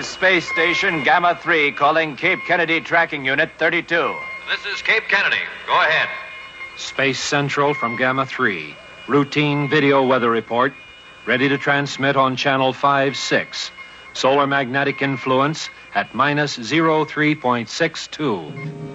is Space Station Gamma 3 calling Cape Kennedy Tracking Unit 32. This is Cape Kennedy. Go ahead. Space Central from Gamma 3. Routine video weather report. Ready to transmit on channel 5-6. Solar magnetic influence at minus 03.62.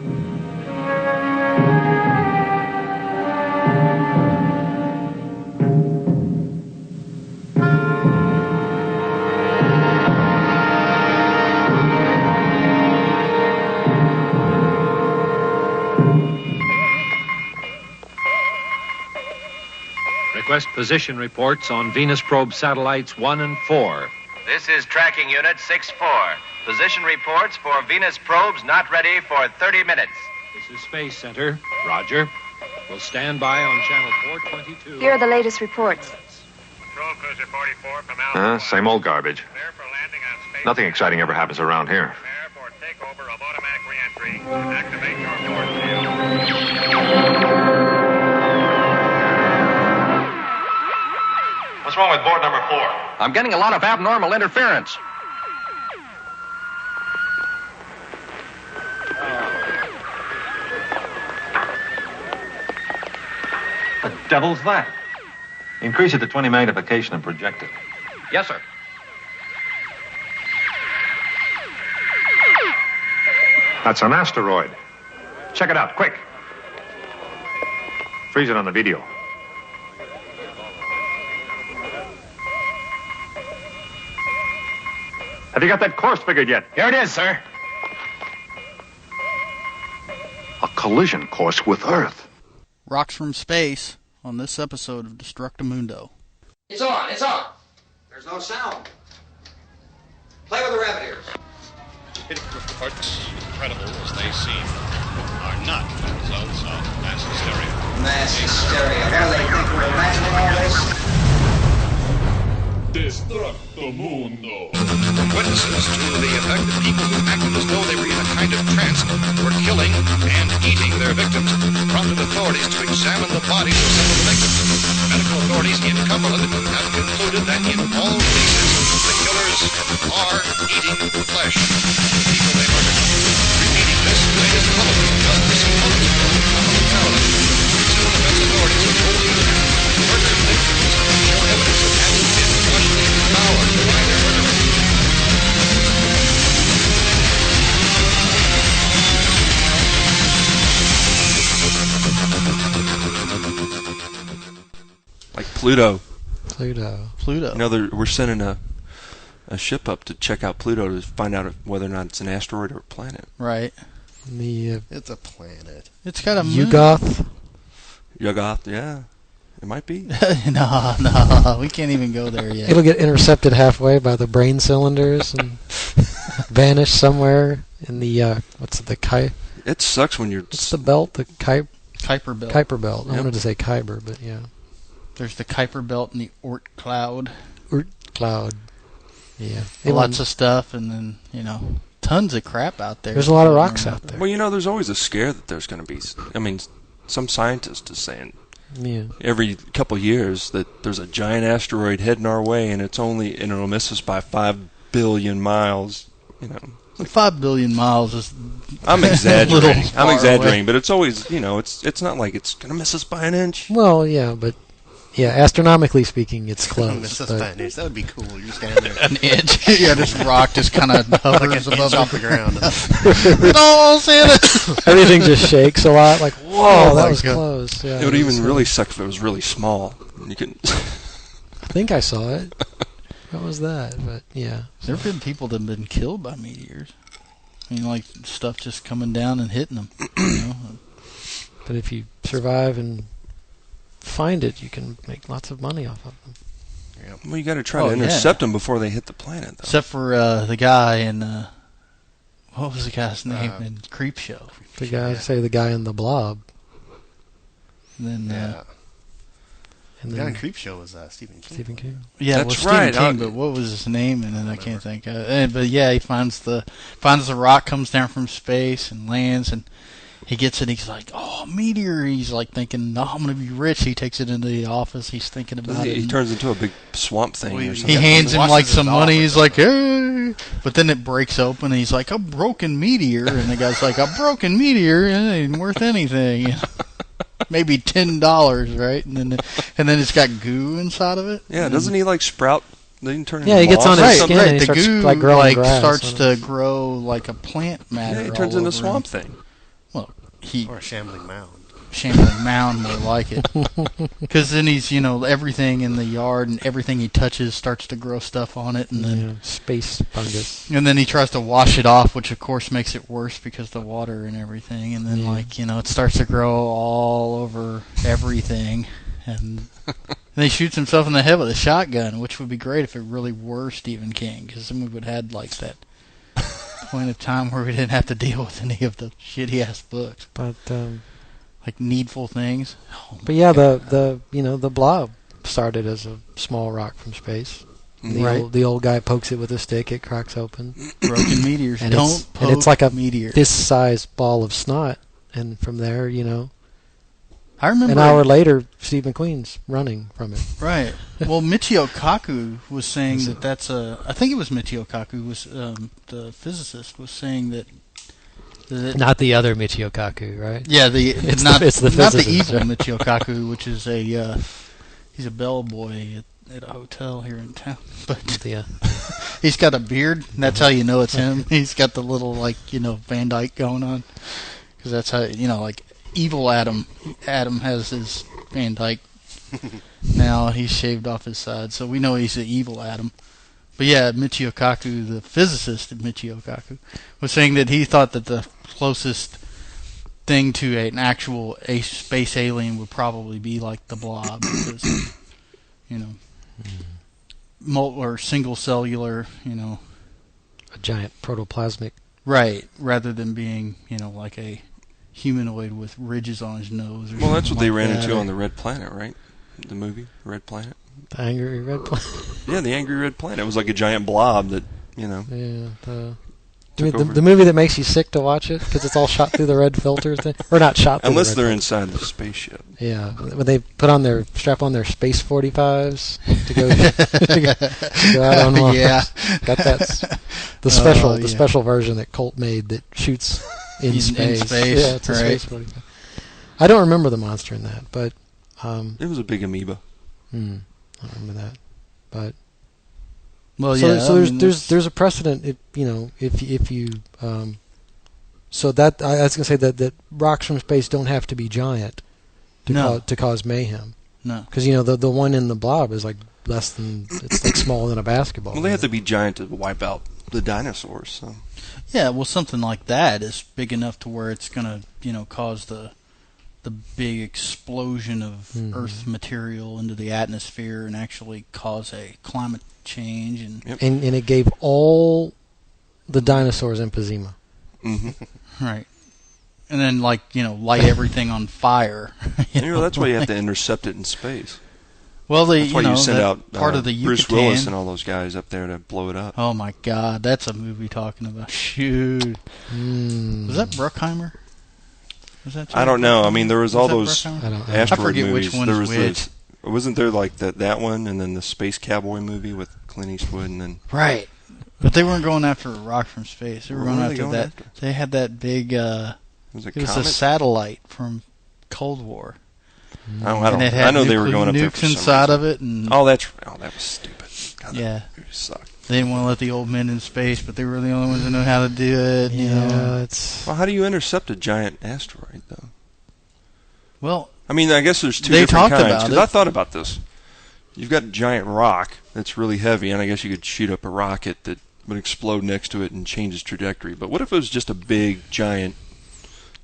Request position reports on Venus probe satellites 1 and 4. This is Tracking Unit 6-4. Position reports for Venus probes not ready for 30 minutes. This is Space Center. Roger. We'll stand by on channel 422. Here are the latest reports. Patrol Cruiser 44 from Alpha. Same old garbage. Prepare for landing on space. Nothing exciting ever happens around here. Prepare for takeover of automatic reentry. Activate your force field. What's wrong with board number 4? I'm getting a lot of abnormal interference. The devil's that? Increase it to 20 magnification and project it. Yes, sir. That's an asteroid. Check it out, quick. Freeze it on the video. Have you got that course figured yet? Here it is, sir. A collision course with Earth. Rocks from space on this episode of Destructomundo. It's on, it's on. There's no sound. Play with the rabbit ears. Reports, incredible as they seem, are not the results of mass hysteria. Mass hysteria. What do they think we're imagining all this? Destructomundo. From witnesses to the effect that people who acted as though they were in a kind of trance were killing and eating their victims prompted authorities to examine the bodies of some of the victims. Medical authorities in Cumberland have concluded that in all cases the killers are eating flesh. The people they murdered. Repeating this latest bulletin just this month from Cumberland, Maryland. Civil defense authorities have told you that murdered victims show evidence of having been partially devoured by their murderers. Like Pluto. Pluto. You know, we're sending a ship up to check out Pluto to find out whether or not it's an asteroid or a planet. Right. It's a planet. It's got a moon. Yugoth, yeah. It might be. No, we can't even go there yet. It'll get intercepted halfway by the brain cylinders and vanish somewhere in the It sucks when you're. What's the belt? The Kuiper belt. Kuiper belt. Yep. I wanted to say Kyber, but yeah. There's the Kuiper belt and the Oort cloud. Oort cloud. Yeah. Lots of stuff, and then tons of crap out there. There's a lot of rocks out there. Well, there's always a scare that there's going to be. I mean, some scientist is saying. Yeah. Every couple years that there's a giant asteroid heading our way, and it'll miss us by 5 billion miles. 5 billion miles is. I'm exaggerating. I'm exaggerating, but it's always it's not like it's gonna miss us by an inch. Well, yeah, but astronomically speaking, it's close. Miss us by an inch. That would be cool. You're standing there. An inch. Yeah, this rock just kind of hovers like above off the ground. No, Santa. Everything just shakes a lot. Like, whoa, that was close. Yeah, it would even really suck if it was really small. You can. I think I saw it. What was that? But yeah, there have been people that have been killed by meteors. I mean, like stuff just coming down and hitting them. But if you survive and find it, you can make lots of money off of them. Yep. Well, you got to try to intercept them before they hit the planet, though. Except for the guy in what was the guy's name in Creepshow? The guy in the Blob. And then the guy in Creepshow was Stephen King. Stephen King. Yeah, that's right. Stephen King, but what was his name? And then I can't think of it. But yeah, he finds the rock, comes down from space and lands, and he gets it. He's like, "Oh, a meteor!" He's like thinking, "No, I'm going to be rich." He takes it into the office. He's thinking about it. He turns into a big swamp thing. Or something. He hands him like some money. He's like, "Hey!" But then it breaks open. And he's like, "A broken meteor," and the guy's like, "A broken meteor? It ain't worth anything. Maybe $10, right?" And then it's got goo inside of it. Yeah, doesn't he like sprout? Then he turn into he gets on his skin. Right, And he the starts, goo like growing grass starts to grow like a plant matter. Yeah, he turns all into over swamp him. thing. Well, Or a shambling mound. Shambling mound, more like it. Because then he's, everything in the yard and everything he touches starts to grow stuff on it, and then space fungus. And then he tries to wash it off, which of course makes it worse because the water and everything. And then it starts to grow all over everything, and then he shoots himself in the head with a shotgun, which would be great if it really were Stephen King, because then we would have had like that point of time where we didn't have to deal with any of the shitty ass books. But like Needful Things. But yeah, the blob started as a small rock from space. The old guy pokes it with a stick, it cracks open. Broken meteors. And Don't poke it's like a meteor. fist-sized ball of snot, and from there, I remember an hour later, Steve McQueen's running from it. Right. Well, Michio Kaku was saying that's a. I think it was Michio Kaku was the physicist was saying that. Not the other Michio Kaku, right? Yeah, it's not the evil Michio Kaku, which is he's a bellboy at a hotel here in town. But he's got a beard, and that's how you know it's him. He's got the little Van Dyke going on, because that's how like evil Adam. Adam has his Van Dyke. Now he's shaved off his side, so we know he's the evil Adam. But yeah, Michio Kaku, the physicist at Michio Kaku, was saying that he thought that the closest thing to an actual space alien would probably be like the Blob, because or single cellular, a giant protoplasmic. Right, rather than being like a humanoid with ridges on his nose. Or That's what they ran that, into on the Red Planet, right? The movie Red Planet. The Angry Red Planet. Yeah, the Angry Red Planet. It was like a giant blob that Yeah. The movie that makes you sick to watch it because it's all shot through the red filter thing, or not shot through. Unless the they're red inside the spaceship. Yeah, when they strap on their space 45s to go out on Mars. Yeah, got that the special version that Colt made that shoots in space. Yeah, it's a space 45. I don't remember the monster in that, but it was a big amoeba. I don't remember that, but. Well, so there's a precedent if you so that I was gonna say that rocks from space don't have to be giant to cause mayhem. No, because the one in the Blob is like it's like smaller than a basketball. Well, they have to be giant to wipe out the dinosaurs. So. Yeah, well, something like that is big enough to where it's gonna cause the big explosion of Earth material into the atmosphere and actually cause a climate change and it gave all the dinosaurs emphysema. Right, and then light everything on fire. That's why you have to intercept it in space. Well, that's why you send out part of the Bruce Willis and all those guys up there to blow it up. Oh my God, that's a movie talking about shoot. Was that Bruckheimer? I don't know. I mean, there was all those asteroid I forget movies. Which one's which. Wasn't there like that one, and then the Space Cowboy movie with Clint Eastwood, and then right. But they weren't going after a rock from space. They were going after that. They had that big. It was a satellite from Cold War. I know they were going up there for some inside reason. of it. And that's right. Oh, that was stupid. God, yeah, that sucked. They didn't want to let the old men in space, but they were the only ones who know how to do it. Well, how do you intercept a giant asteroid, though? Well, I mean, I guess there's two different kinds. Because I thought about this. You've got a giant rock that's really heavy, and I guess you could shoot up a rocket that would explode next to it and change its trajectory. But what if it was just a big, giant,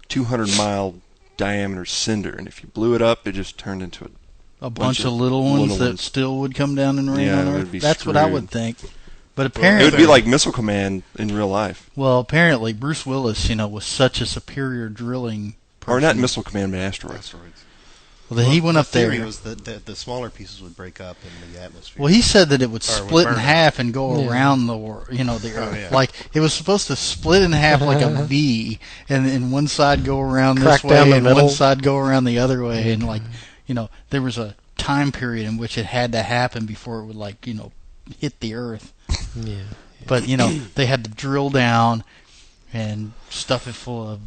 200-mile diameter cinder, and if you blew it up, it just turned into a bunch of little ones that still would come down and rain on Earth? That's screwed. What I would think. But apparently, it would be like Missile Command in real life. Well, apparently, Bruce Willis, was such a superior drilling person. Or not Missile Command, but asteroids. Well, he went up there. The theory was that the smaller pieces would break up in the atmosphere. Well, he said that it would split in burn half and go around the the Earth. Like it was supposed to split in half like a V, and one side go around Crack this way, down the and middle. one side go around the other way, and there was a time period in which it had to happen before it would hit the Earth. Yeah. But they had to drill down and stuff it full of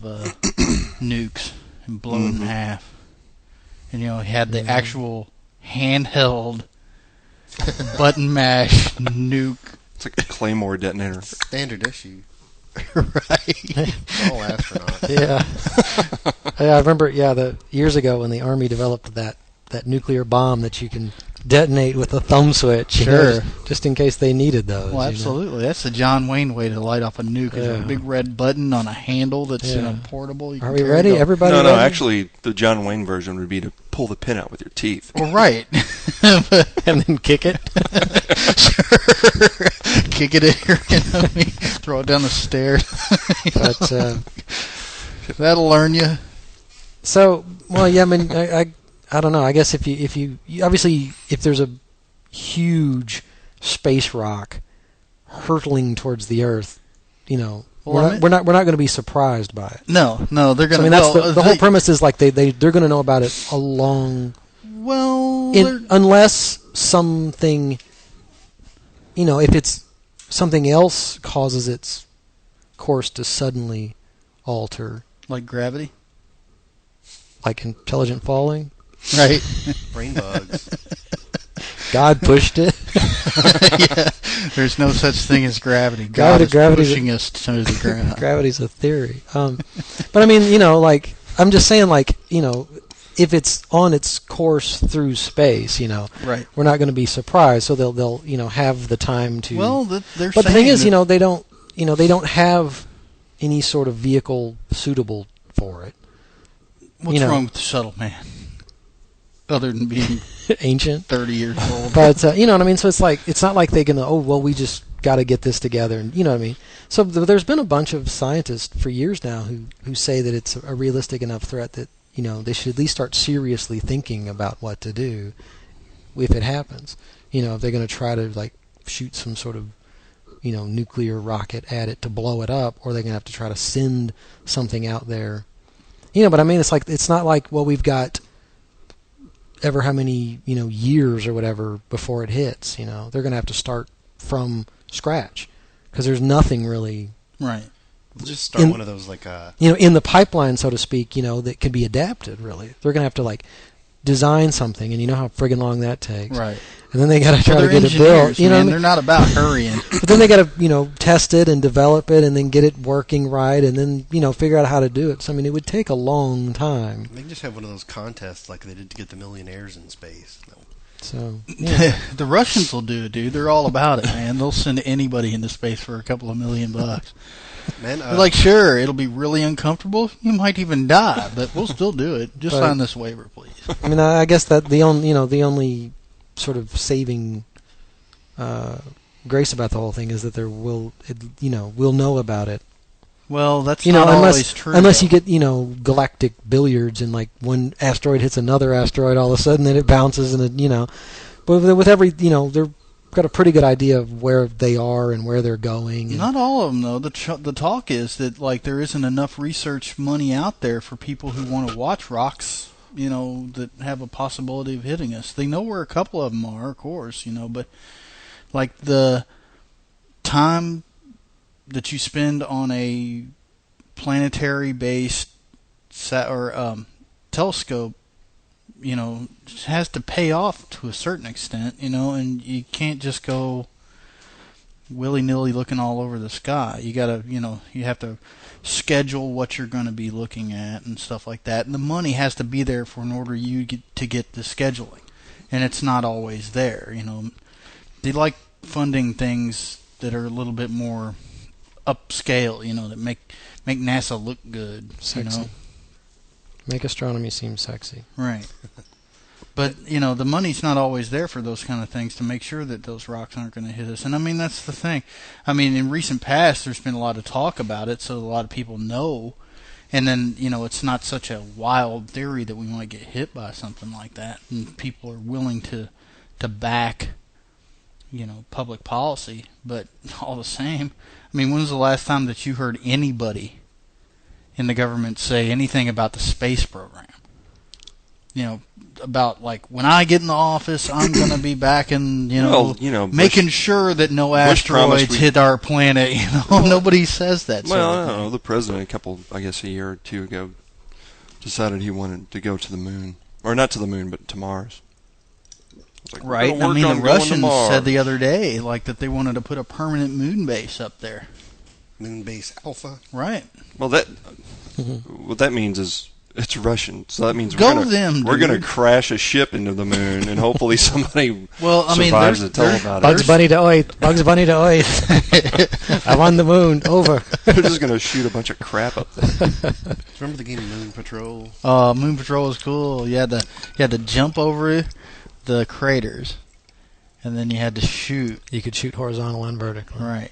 nukes and blow it in half. And he had the actual handheld button mash nuke. It's like a Claymore detonator. Standard issue. Right. All astronauts. Yeah. I remember. Yeah, years ago when the Army developed that nuclear bomb that you can detonate with a thumb switch. Sure. Just in case they needed those. Well, absolutely. That's the John Wayne way to light off a nuke. Is a big red button on a handle that's portable. Are we ready? Everybody No, ready? actually, the John Wayne version would be to pull the pin out with your teeth. Well, right. And then kick it. Sure. Kick it at your enemy. Throw it down the stairs. But that'll learn you. So, well, yeah. I mean, I don't know. I guess if you obviously if there's a huge space rock hurtling towards the Earth, we're not going to be surprised by it. No, they're going to. I mean, that's the whole premise is like they're going to know about it a long. Well, unless something, if it's something else causes its course to suddenly alter, like gravity, like intelligent falling. Right. Brain bugs. God pushed it. Yeah. There's no such thing as gravity. God is pushing us to the ground. Gravity's a theory. But I mean, I'm just saying, if it's on its course through space, right. We're not going to be surprised. So they'll have the time to. Well, but the thing is, they don't have any sort of vehicle suitable for it. What's wrong with the shuttle, man? Other than being ancient, 30 years old. But you know what I mean. So it's not like they're gonna. We just got to get this together, and you know what I mean. So there's been a bunch of scientists for years now who say that it's a realistic enough threat that they should at least start seriously thinking about what to do if it happens. If they're going to try to shoot some sort of nuclear rocket at it to blow it up, or they're going to have to try to send something out there. But I mean, it's not like we've got ever how many years or whatever before it hits. They're going to have to start from scratch because there's nothing really right. Just start one of those in the pipeline, so to speak. That could be adapted. Really, they're going to have to design something, and how friggin' long that takes. Right. And then they got to try to get it built. Man, they're not about hurrying. But then they got to test it and develop it, and then get it working right, and then figure out how to do it. So I mean, it would take a long time. They can just have one of those contests like they did to get the millionaires in space. No. So the Russians will do it, dude. They're all about it, man. They'll send anybody into space for a couple of $1 million. Man, they're sure, it'll be really uncomfortable. You might even die, but we'll still do it. Just sign this waiver, please. I mean, I guess that the only sort of saving grace about the whole thing is that we'll know about it. Well, that's not always true. Unless you get galactic billiards and one asteroid hits another asteroid, all of a sudden then it bounces and it But with every they're got a pretty good idea of where they are and where they're going. And not all of them though. The talk is that there isn't enough research money out there for people who want to watch rocks. That have a possibility of hitting us. They know where a couple of them are, of course. But the time that you spend on a planetary-based telescope, has to pay off to a certain extent, and you can't just go willy-nilly looking all over the sky. You gotta, you have to schedule what you're going to be looking at and stuff like that. And the money has to be there in order to get the scheduling, and it's not always there. They like funding things that are a little bit more upscale, that make NASA look good. Sexy. Make astronomy seem sexy. Right. But, the money's not always there for those kind of things to make sure that those rocks aren't going to hit us. And, I mean, that's the thing. I mean, in recent past, there's been a lot of talk about it, so a lot of people know. And then, it's not such a wild theory that we want to get hit by something like that. And people are willing to back, public policy. But all the same, I mean, when was the last time that you heard anybody in the government say anything about the space program? About like, when I get in the office, I'm going to be backing, making sure that no asteroids hit our planet. Nobody says that. Well, I don't know. The president, a year or two ago, decided he wanted to go to the moon, or not to the moon, but to Mars. Like, right. I mean, the Russians said the other day, that they wanted to put a permanent moon base up there. Moon base Alpha. Right. Well, what that means is, it's Russian, so that means we're going to crash a ship into the moon, and hopefully somebody survives to tell about Bugs it. Bunny to Oith. Bugs Bunny to Oith. I'm on the moon. Over. They're just going to shoot a bunch of crap up there. Remember the game Moon Patrol? Moon Patrol was cool. You had to jump over the craters, and then you had to shoot. You could shoot horizontal and vertical. Right.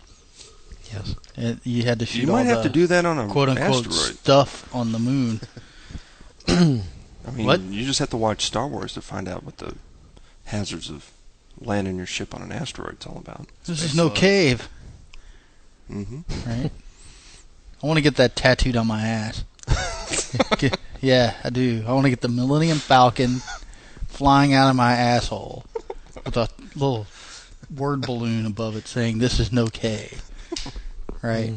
Yes. And you had to shoot. You might have to do that on a quote-unquote asteroid stuff on the moon. I mean, what? You just have to watch Star Wars to find out what the hazards of landing your ship on an asteroid is all about. This is no cave. Mm-hmm. Right? I want to get that tattooed on my ass. Yeah, I do. I want to get the Millennium Falcon flying out of my asshole with a little word balloon above it saying, "This is no cave." Right?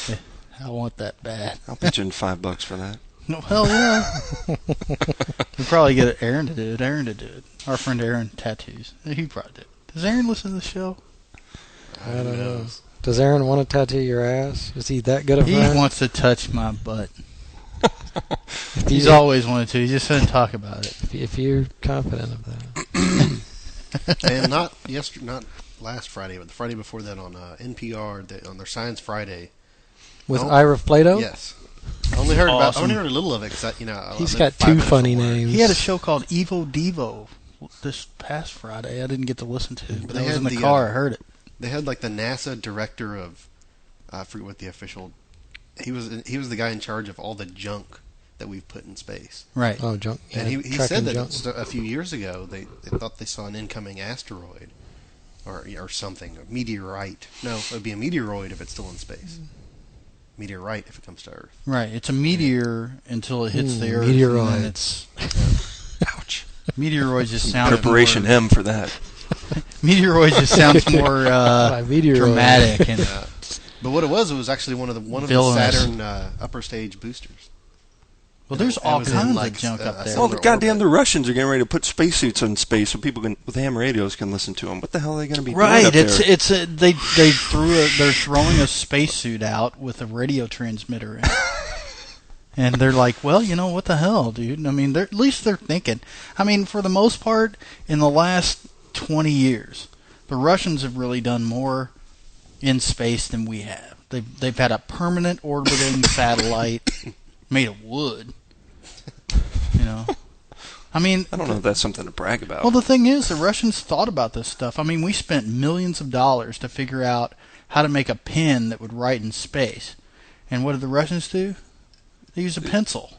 Yeah, I want that bad. I'll pitch in $5 for that. No, hell yeah. We'll probably get Aaron to do it. Our friend Aaron tattoos. He probably did. Does Aaron listen to the show? I don't know. Does Aaron want to tattoo your ass? Is he that good of a He friend? wants to touch my butt. He's always wanted to. He just doesn't talk about it. If you're confident of that. And not last Friday, but the Friday before that on NPR, on their Science Friday. With Ira Plato? Yes. I only heard a little of it because he's got two funny names. He had a show called Evo Devo this past Friday. I didn't get to listen to it, but I was in the car. I heard it. They had the NASA director of I forget what the official. He was the guy in charge of all the junk that we've put in space. Right. Oh, junk. Yeah, and he said that junk. a few years ago they thought they saw an incoming asteroid or something, a meteorite. No, it would be a meteoroid if it's still in space. Meteorite if it comes to Earth. Right. It's a meteor until it hits the Earth. Meteoroid. And then it's ouch. Meteoroid just sounds Preparation more, M for that. Meteoroid just sounds more dramatic and. But what it was actually one of the Saturn upper stage boosters. Well, there's all kinds of junk up there. Well, the Russians are getting ready to put spacesuits in space so people with ham radios can listen to them. What the hell are they going to be doing up there? They're throwing a spacesuit out with a radio transmitter in it. And they're like, well, what the hell, dude? I mean, at least they're thinking. I mean, for the most part, in the last 20 years, the Russians have really done more in space than we have. They've had a permanent orbiting satellite made of wood. I mean, I don't know if that's something to brag about. Well, the thing is, the Russians thought about this stuff. I mean, we spent millions of dollars to figure out how to make a pen that would write in space. And what did the Russians do? They used a pencil.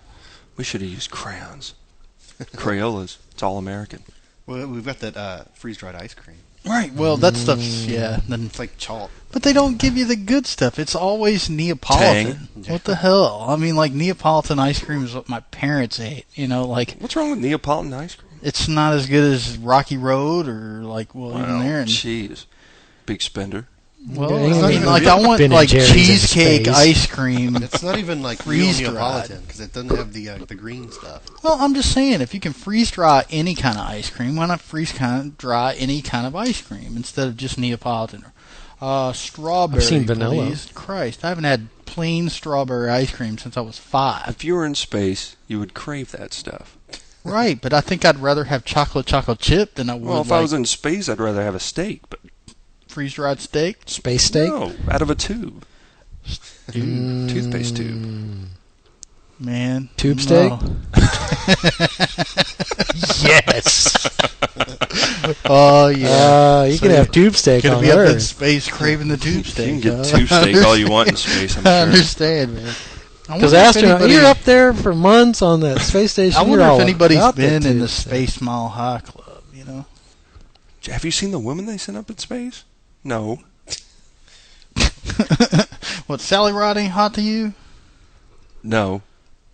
We should have used crayons. Crayolas. It's all American. Well, we've got that freeze-dried ice cream. Right. Well, that stuff's Then it's like chalk. But they don't give you the good stuff. It's always Neapolitan. Tang. What the hell? I mean, Neapolitan ice cream is what my parents ate. What's wrong with Neapolitan ice cream? It's not as good as Rocky Road or even there. Jeez, big spender. Well, I want cheesecake ice cream. It's not even real Neapolitan because it doesn't have the green stuff. Well, I'm just saying, if you can freeze dry any kind of ice cream, why not freeze dry any kind of ice cream instead of just Neapolitan? Strawberry. I've seen vanilla. Please. Christ, I haven't had plain strawberry ice cream since I was 5. If you were in space, you would crave that stuff. Right, but I think I'd rather have chocolate chip than I would. Well, if I was in space, I'd rather have a steak, but. Freeze-dried steak? Space steak? No, out of a tube. Toothpaste tube. Man. Tube steak? Yes. Oh, yeah. You can have tube steak on Earth. Gonna be up in space craving the tube steak. You can get tube steak all you want in space, I'm sure. I understand, man. Because you're up there for months on that space station. I wonder if anybody's been in the Space Mile High Club, you know? Have you seen the women they sent up in space? No. What, Sally Rod ain't hot to you? No.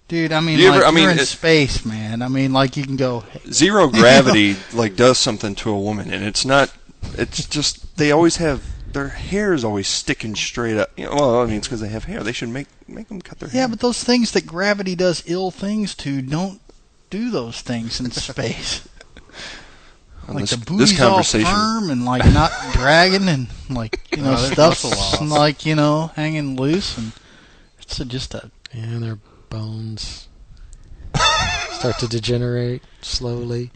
Dude, I mean, you're in space, man. I mean, like, you can go... Zero gravity, like, does something to a woman, and it's not... It's just, they always have... Their hair is always sticking straight up. You know, well, I mean, it's because they have hair. They should make them cut their hair. Yeah, but those things that gravity does ill things to don't do those things in space. Like the booty's all firm and like not dragging and like, you know, stuff's like, you know, hanging loose, and it's just a... Yeah, their bones start to degenerate slowly.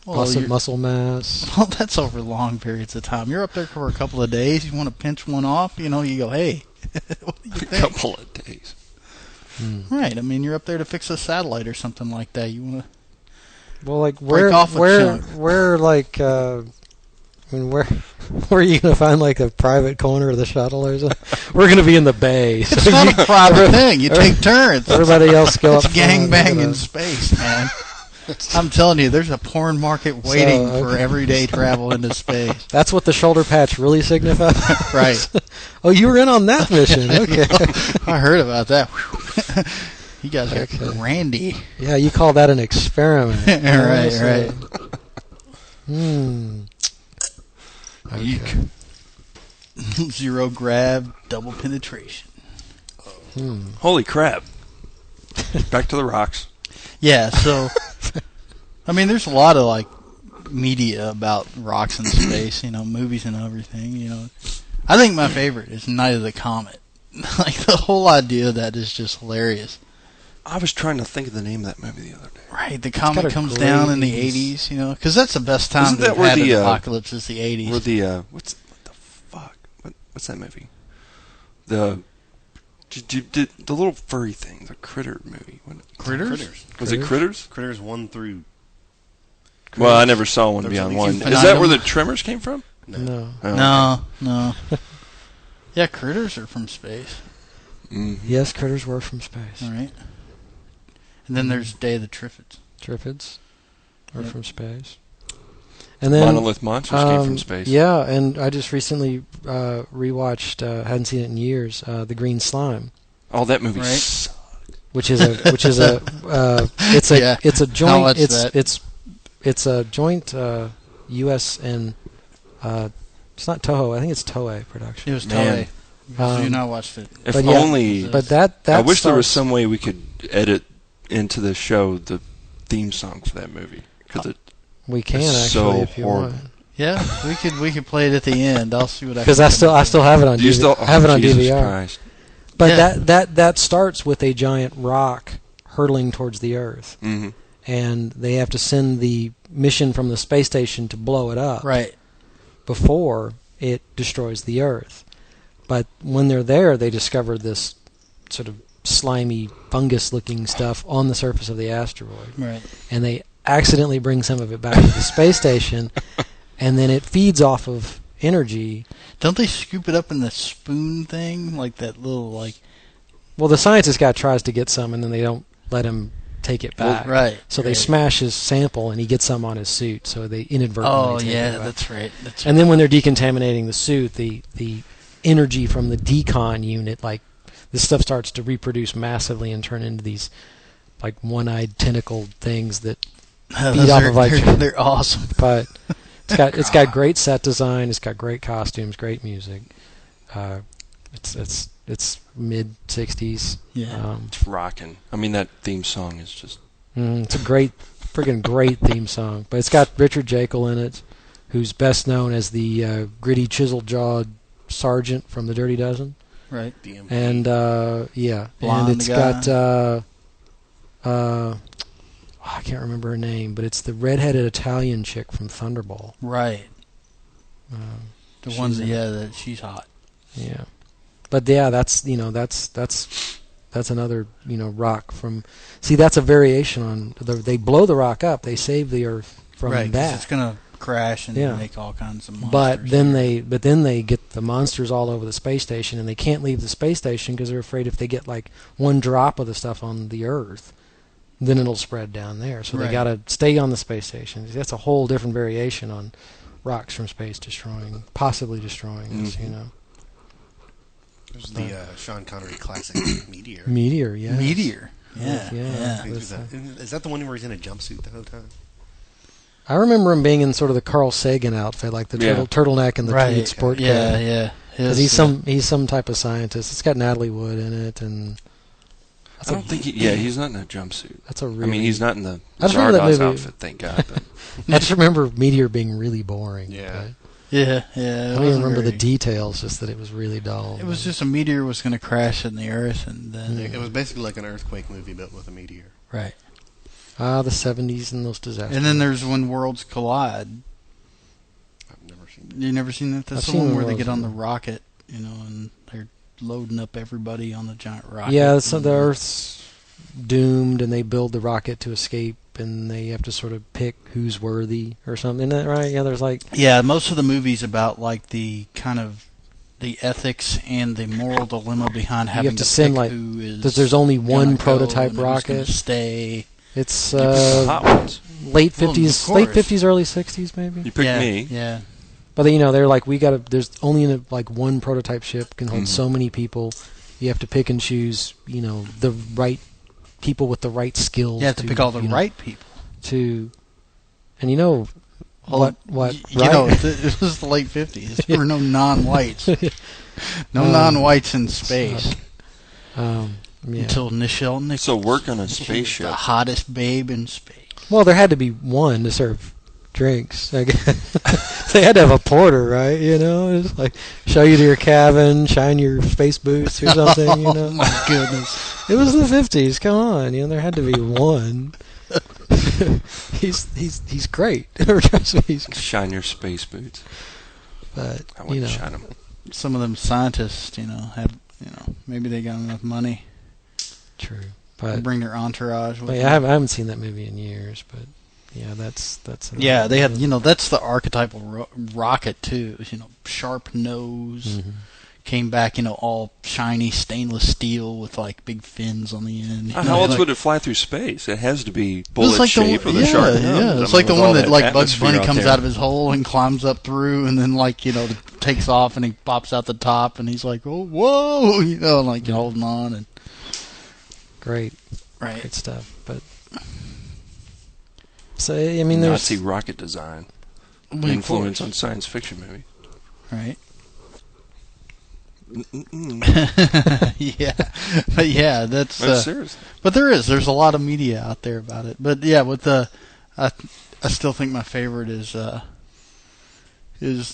Loss of muscle mass. Well, that's over long periods of time. You're up there for a couple of days. You want to pinch one off, you know, you go, hey, what do you think? A couple of days. Right. I mean, you're up there to fix a satellite or something like that. You want to... Well, like, where like, I mean, where are you going to find, like, a private corner of the shuttle or something? We're going to be in the bay. It's not a private thing. You take turns. Everybody else go up. It's gangbang in space, man. I'm telling you, there's a porn market waiting for everyday travel into space. That's what the shoulder patch really signifies? Right. Oh, you were in on that mission. Okay. I heard about that. You guys are randy. Yeah, you call that an experiment. Right. Okay. Zero grab, double penetration. Holy crap. Back to the rocks. Yeah, so, I mean, there's a lot of, like, media about rocks in space, you know, movies and everything, you know. I think my favorite is Night of the Comet. Like, the whole idea of that is just hilarious. I was trying to think of the name of that movie the other day. Right, the comet comes down in the 80s, you know, because that's the best time to have an apocalypse is the 80s. Where the, what the fuck? What's that movie? The little furry thing, the Critter movie. Critters? Was it Critters? Critters 1 through... Well, I never saw one beyond 1. Is that where the Tremors came from? No. Oh, no. Yeah, Critters are from space. Mm-hmm. Yes, Critters were from space. All right. And then there's Day of the Triffids. Triffids are from space. And then Monolith Monsters came from space. Yeah, and I just recently rewatched, hadn't seen it in years, The Green Slime. Oh, that movie sucked. It's a joint it's a joint US and it's not Toho, I think it's Toei production. It was Toei. You not watched it. If only. But that I wish there was some way we could edit into the show the theme song for that movie, because we can actually if you horrible. want. Yeah, we could play it at the end. I'll see what I can. Because I still have it on DVD. Have it on Jesus DVR. Christ. But that starts with a giant rock hurtling towards the Earth, and they have to send the mission from the space station to blow it up, right, before it destroys the Earth. But when they're there, they discover this sort of slimy fungus-looking stuff on the surface of the asteroid, right, and they accidentally bring some of it back to the space station, and then it feeds off of energy. Don't they scoop it up in the spoon thing, like that little like? Well, the scientist guy tries to get some, and then they don't let him take it back. Well, right. So they smash his sample, and he gets some on his suit. So they inadvertently. Oh take yeah, it back. that's right. And then when they're decontaminating the suit, the energy from the decon unit, like this stuff starts to reproduce massively and turn into these like one-eyed tentacled things that feed off of like. They're awesome. But it's got great set design. It's got great costumes, great music. It's mid '60s. Yeah, it's rocking. I mean, that theme song is just. It's a friggin' great theme song. But it's got Richard Jekyll in it, who's best known as the gritty, chisel-jawed sergeant from The Dirty Dozen. Right. And Blonde and it's got I can't remember her name, but it's the redheaded Italian chick from Thunderball. Right. The ones that she's hot. Yeah. But yeah, that's another, rock from. See, that's a variation on they blow the rock up. They save the Earth from right, that. It's gonna crash and make all kinds of monsters. But then they get the monsters all over the space station, and they can't leave the space station because they're afraid if they get like one drop of the stuff on the Earth, then it'll spread down there. So they got to stay on the space station. That's a whole different variation on rocks from space possibly destroying us. You know. There's the Sean Connery classic Meteor. Meteor, yeah. Meteor. Yeah. Is that the one where he's in a jumpsuit the whole time? I remember him being in sort of the Carl Sagan outfit, like the turtleneck and the tweed sport coat. Yeah. Because he's some type of scientist. It's got Natalie Wood in it, and I don't think he's not in a jumpsuit. That's a really. I mean, he's not in the Zardoz outfit, thank God. But. I just remember Meteor being really boring. Yeah. I don't even remember the details, just that it was really dull. It was just a meteor was going to crash in the Earth, and then it was basically like an earthquake movie built with a meteor. Right. The 70s and those disasters. And then there's When Worlds Collide. I've never seen that. You never seen that? That's the one where they get on the rocket, and they're loading up everybody on the giant rocket. Yeah, so the Earth's doomed, and they build the rocket to escape, and they have to sort of pick who's worthy or something. Isn't that right? Yeah, there's like... Yeah, most of the movies about like the kind of the ethics and the moral dilemma behind having to send like who is there's only one prototype rocket. Stay. It's late 50s, late 50s, early 60s, maybe. You picked me. Yeah. But they're like, there's only like one prototype ship can hold so many people. You have to pick and choose, the right people with the right skills. You have to pick all the right people. And what? It was the late 50s. There were no non-whites. No non-whites in space. Until Nichelle Nichols. So work on a spaceship. The hottest babe in space. Well, there had to be one to serve drinks. They had to have a porter, right? It's like show you to your cabin, shine your space boots or something. Oh my goodness! It was the 50s. Come on, there had to be one. he's great. Shine your space boots. But I wouldn't shine them. Some of them scientists, have maybe they got enough money. True, but bring their entourage with them. I haven't seen that movie in years, but that's they had that's the archetypal rocket too. Sharp nose, came back all shiny stainless steel with like big fins on the end. How else would it fly through space? It has to be bullet shaped with a sharp nose. Yeah, it's like the one that like Bugs Bunny comes out of his hole and climbs up through, and then takes off and he pops out the top, and he's like, oh whoa, holding on and. Great Great stuff. But so there's Nazi rocket design influence on science fiction movie. Right. Yeah, that's serious. But there's a lot of media out there about it. But yeah, with I still think my favorite is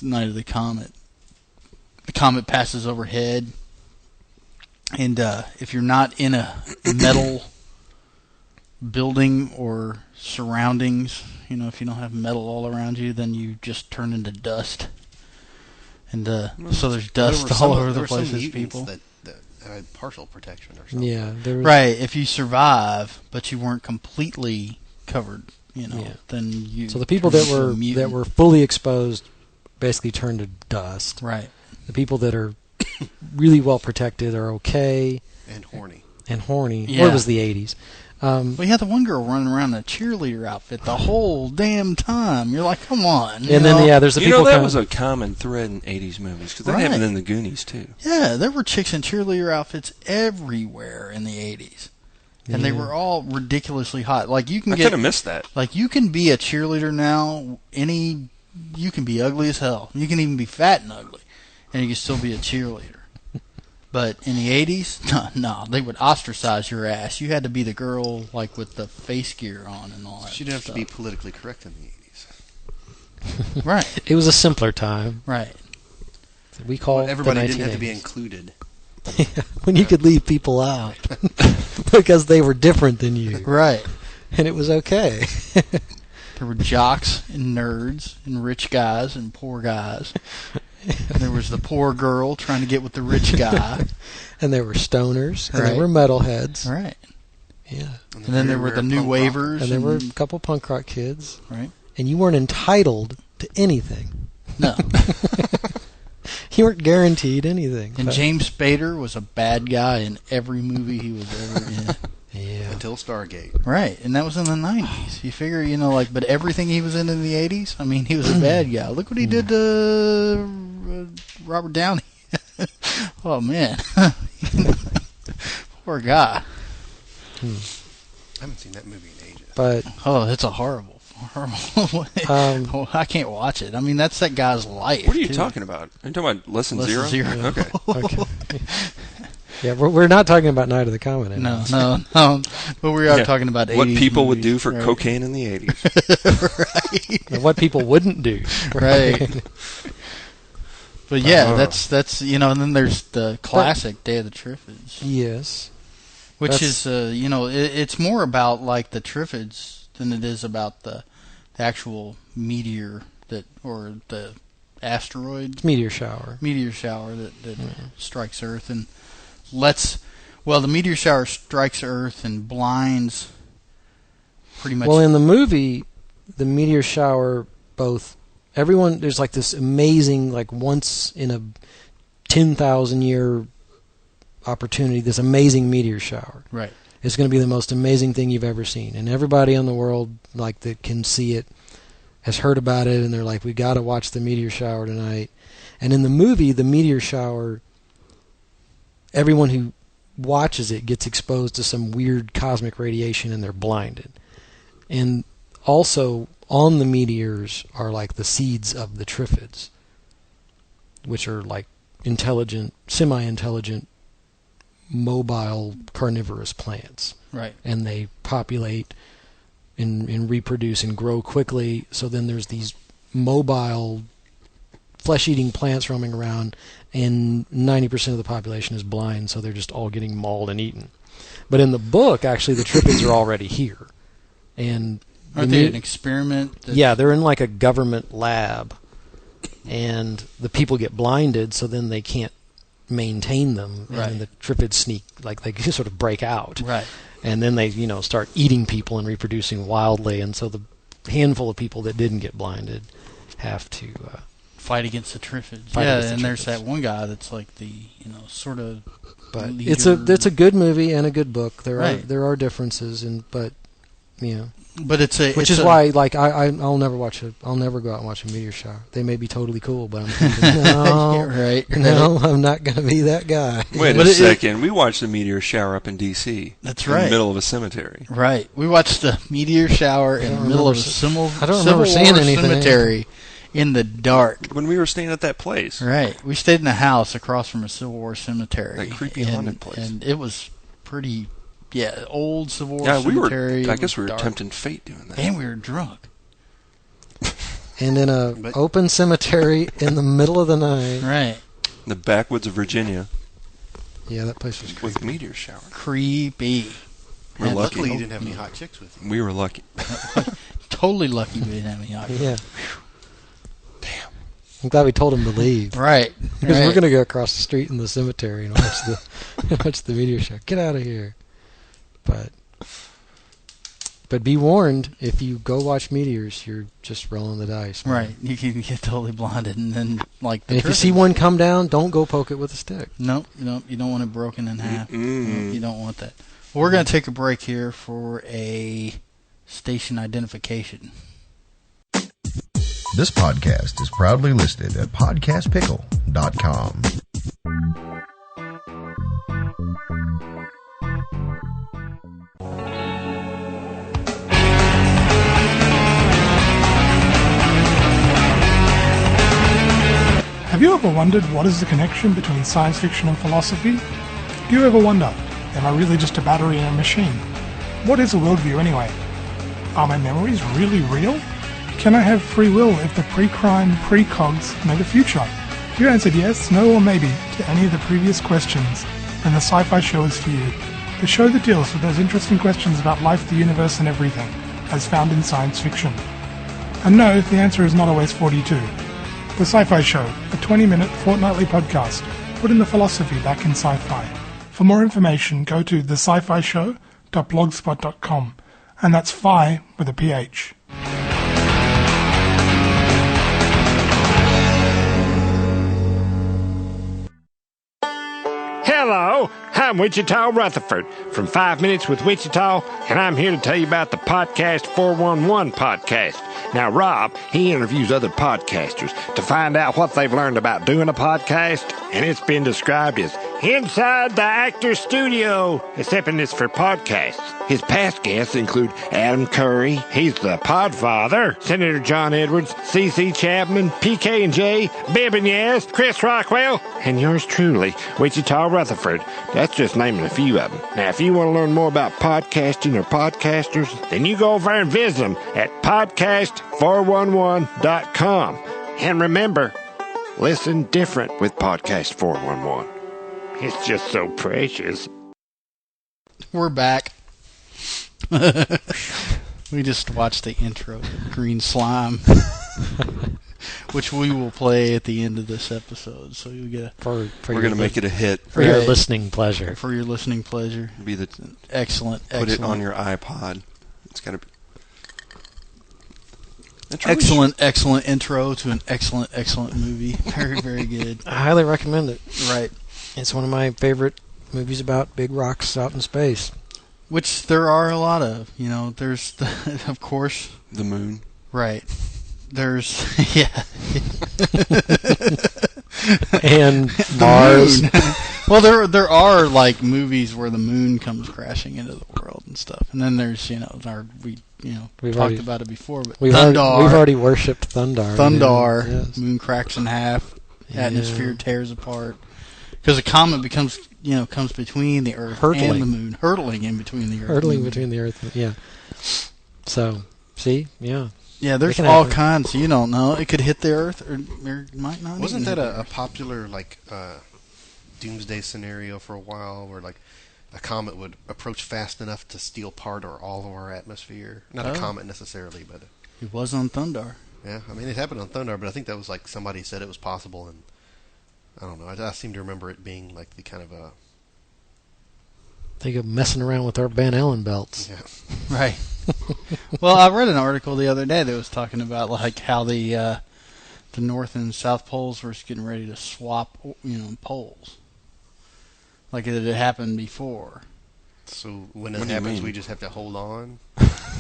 Night of the Comet. The comet passes overhead. And if you're not in a metal building or surroundings, if you don't have metal all around you, then you just turn into dust. And so there's dust all over the place. People that had partial protection or something. Yeah, right. If you survive, but you weren't completely covered, then you. So the people that were fully exposed basically turned to dust. Right. The people that are really well protected are okay. And horny. Yeah. Well, it was the 80s. We had the one girl running around in a cheerleader outfit the whole damn time. You're like, come on. And then, there's the people... that was a common thread in 80s movies, because that happened in the Goonies, too. Yeah, there were chicks in cheerleader outfits everywhere in the 80s. And they were all ridiculously hot. Like, I kind of missed that. Like, you can be a cheerleader now, you can be ugly as hell. You can even be fat and ugly. And you can still be a cheerleader. But in the 80s, no, they would ostracize your ass. You had to be the girl, like, with the face gear on and all that. She didn't have to be politically correct in the 80s. Right. It was a simpler time. Right. So we call everybody didn't have to be included. When you could leave people out because they were different than you. Right. And it was okay. There were jocks and nerds and rich guys and poor guys. And there was the poor girl trying to get with the rich guy. And there were stoners. And there were metalheads. Right. Yeah. And then there were the new waivers. And there were a couple punk rock kids. Right. And you weren't entitled to anything. No. You weren't guaranteed anything. And James Spader was a bad guy in every movie he was ever in. Yeah. Until Stargate. Right, and that was in the 90s. You figure, but everything he was in the 80s, I mean, he was a bad guy. Look what he did to Robert Downey. Oh, man. Poor guy. I haven't seen that movie in ages. But it's a horrible. I can't watch it. I mean, that's that guy's life. What are you talking about? Are you talking about Lesson Zero? Okay. Okay. Yeah, we're not talking about Night of the Comet anymore. No. But we are talking about 80s what people movies, would do for right? cocaine in the 80s. Right. And what people wouldn't do. Right. But yeah, that's and then there's the classic Day of the Triffids. Yes. Which is it's more about like the Triffids than it is about the actual meteor or the asteroid meteor shower that strikes Earth and the meteor shower strikes Earth and blinds pretty much. Well, in the movie, the meteor shower there's like this amazing, like once in a 10,000 year opportunity, this amazing meteor shower. Right. It's going to be the most amazing thing you've ever seen, and everybody in the world that can see it has heard about it, and they're like, we got to watch the meteor shower tonight. And in the movie, the meteor shower, everyone who watches it gets exposed to some weird cosmic radiation, and they're blinded. And also on the meteors are like the seeds of the Triffids, which are like intelligent, semi-intelligent, mobile carnivorous plants. Right. And they populate and reproduce and grow quickly. So then there's these mobile flesh-eating plants roaming around, and 90% of the population is blind, so they're just all getting mauled and eaten. But in the book, actually, the Triffids are already here. And aren't they an experiment? Yeah, they're in like a government lab, and the people get blinded, so then they can't maintain them, right. And the Triffids sneak, like they sort of break out, right? And then they, start eating people and reproducing wildly, and so the handful of people that didn't get blinded have to fight against the Triffids. And there's that one guy that's like the sort of. But leader. it's a good movie and a good book. There are differences, but which is why like I'll never go out and watch a meteor shower. They may be totally cool, but I'm thinking, no, right. No, I'm not going to be that guy. Wait a second. We watched the meteor shower up in D.C. That's in right. the middle of a cemetery. Right. We watched the meteor shower in the middle of a Civil War cemetery in the dark. When we were staying at that place. Right. We stayed in a house across from a Civil War cemetery. That creepy haunted place. And it was pretty... Yeah, old Civil War cemetery. I guess we were tempting fate doing that. And we were drunk. And in an open cemetery in the middle of the night. Right. In the backwoods of Virginia. Yeah, that place was creepy. With meteor shower. Creepy. We're lucky. Luckily you didn't have any hot chicks with you. We were lucky. Totally lucky we didn't have any hot chicks. Yeah. Damn. I'm glad we told him to leave. Right. Because we're going to go across the street in the cemetery and watch the meteor shower. Get out of here. But be warned, if you go watch meteors, you're just rolling the dice. Man. Right. You can get totally blinded, and then if you see one come down, don't go poke it with a stick. Nope. You don't want it broken in half. No, you don't want that. Well, we're going to take a break here for a station identification. This podcast is proudly listed at podcastpickle.com. Have you ever wondered what is the connection between science fiction and philosophy? Do you ever wonder, am I really just a battery in a machine? What is a worldview anyway? Are my memories really real? Can I have free will if the pre-crime, pre-cogs know the future? If you answered yes, no, or maybe to any of the previous questions, then the Sci-Fi Show is for you. The show that deals with those interesting questions about life, the universe, and everything, as found in science fiction. And no, the answer is not always 42. The Sci-Fi Show, a 20-minute fortnightly podcast, putting the philosophy back in sci-fi. For more information, go to thescifishow.blogspot.com, and that's phi with a PH. I'm Wichita Rutherford from 5 Minutes with Wichita, and I'm here to tell you about the Podcast 411 podcast. Now, Rob, he interviews other podcasters to find out what they've learned about doing a podcast, and it's been described as inside the actor's studio, except it's for podcasts. His past guests include Adam Curry, he's the Podfather, Senator John Edwards, C.C. Chapman, P.K.&J, Bib and Yaz, Chris Rockwell, and yours truly, Wichita Rutherford. That's just naming a few of them. Now, if you want to learn more about podcasting or podcasters, then you go over and visit them at podcast411.com. And remember, listen different with Podcast 411. It's just so precious. We're back. We just watched the intro, Green Slime, which we will play at the end of this episode. So you get we're going to make it a hit for your listening pleasure. For your listening pleasure. Be the excellent. Put it on your iPod. It's got to be. Excellent intro to an excellent movie. Very, very good. I highly recommend it. Right. It's one of my favorite movies about big rocks out in space. Which there are a lot of. You know, there's, of course... The moon. Right. There's... Yeah. And Mars. Well, there are, like, movies where the moon comes crashing into the world and stuff. And then there's, you know, we've talked about it before, but we've already worshipped Thundar. Thundar. Yeah. Yes. Moon cracks in half. Atmosphere tears apart. Because a comet comes between the Earth and the Moon, hurtling in between the Earth. Hurtling between the Earth, yeah. So, see, yeah. Yeah, there's all kinds. You don't know. It could hit the Earth, or it might not. Wasn't that a popular doomsday scenario for a while, where like a comet would approach fast enough to steal part or all of our atmosphere? Not a comet necessarily, but it was on Thundar. Yeah, I mean it happened on Thundar, but I think that was like somebody said it was possible, and I don't know. I seem to remember it being like the kind of a... Think of messing around with our Van Allen belts. Yeah. Right. Well, I read an article the other day that was talking about like how the North and South poles were getting ready to swap, poles. Like it had happened before. So when it happens, we just have to hold on?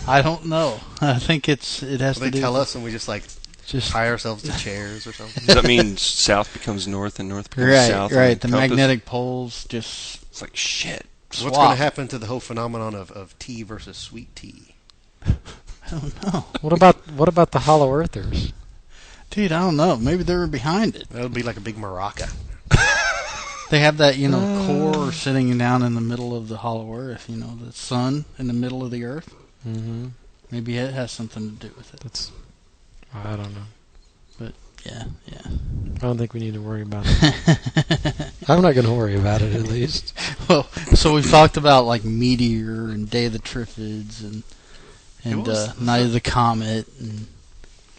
I don't know. I think it has to do... They tell us and we just tie ourselves to chairs or something. Does that mean south becomes north and north becomes south? Right. The magnetic poles just... It's like shit. So what's going to happen to the whole phenomenon of tea versus sweet tea? I don't know. What about the Hollow Earthers? Dude, I don't know. Maybe they were behind it. That would be like a big maraca. They have that, core sitting down in the middle of the Hollow Earth. The sun in the middle of the Earth. Mm-hmm. Maybe it has something to do with it. I don't know. But, yeah. I don't think we need to worry about it. I'm not going to worry about it, at least. Well, so we've talked about, like, Meteor and Day of the Triffids and Night of the Comet and...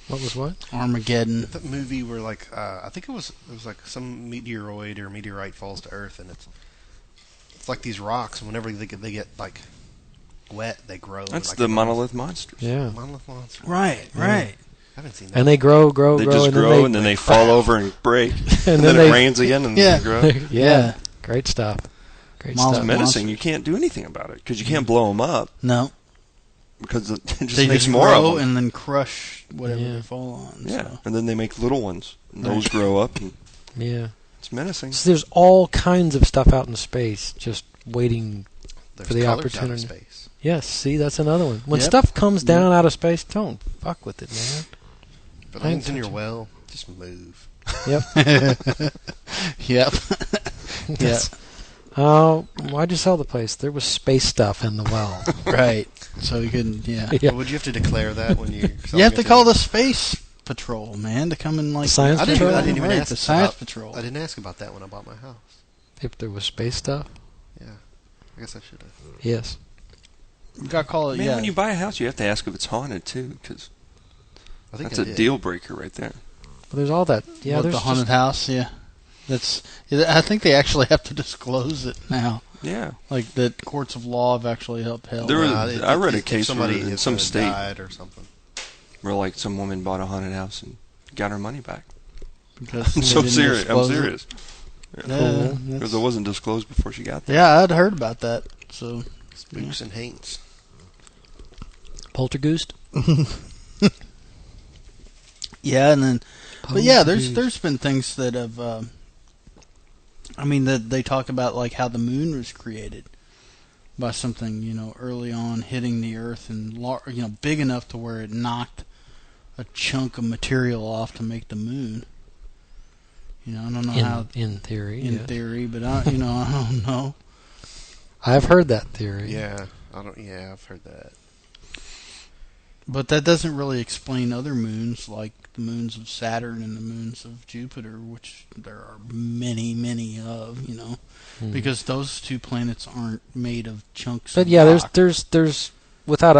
What was what? Armageddon. That movie where, like, I think it was like some meteoroid or meteorite falls to Earth, and it's like these rocks, and whenever they get like wet, they grow. That's the monolith monsters. Yeah. Monolith monsters. Right. I haven't seen that. And they grow. They just grow, and then they fall over and break. and then it rains again, and they grow. Yeah. Great stuff. It's menacing. You can't do anything about it because you can't blow them up. No. Because it just they makes just more grow of them. and then crush whatever they fall on. Yeah, so. And then they make little ones. And those grow up. And it's menacing. So there's all kinds of stuff out in space just waiting for the opportunity. Out of space. Yes, see, that's another one. When stuff comes down out of space, don't fuck with it, man. If it lands in your well, just move. Yep. Yep. Yes. Why'd you sell the place? There was space stuff in the well. Right. So you couldn't, Well, would you have to declare that when you... You have to call the space patrol, man, to come and, like... Science patrol? I didn't even ask the science patrol. I didn't ask about that when I bought my house. If there was space stuff? Yeah. I guess I should have. Yes. You gotta call it, Man, when you buy a house, you have to ask if it's haunted, too, because that's a deal breaker right there. Well, there's all that. Yeah, there's the haunted house, I think they actually have to disclose it now. Yeah. Like the courts of law have actually upheld. I read a case somebody in some state died or something, where like some woman bought a haunted house and got her money back. Because I'm serious. Cool. Because it wasn't disclosed before she got there. Yeah, I'd heard about that. So Spooks and Haints. Poltergeist. Yeah, and then, but yeah, there's been things that have, that they talk about like how the moon was created by something, early on hitting the Earth and big enough to where it knocked a chunk of material off to make the moon. I don't know how in theory. In theory, but I don't know. I've heard that theory. Yeah, I've heard that. But that doesn't really explain other moons, like the moons of Saturn and the moons of Jupiter, which there are many, many of, because those two planets aren't made of chunks but of yeah, rock. there's without,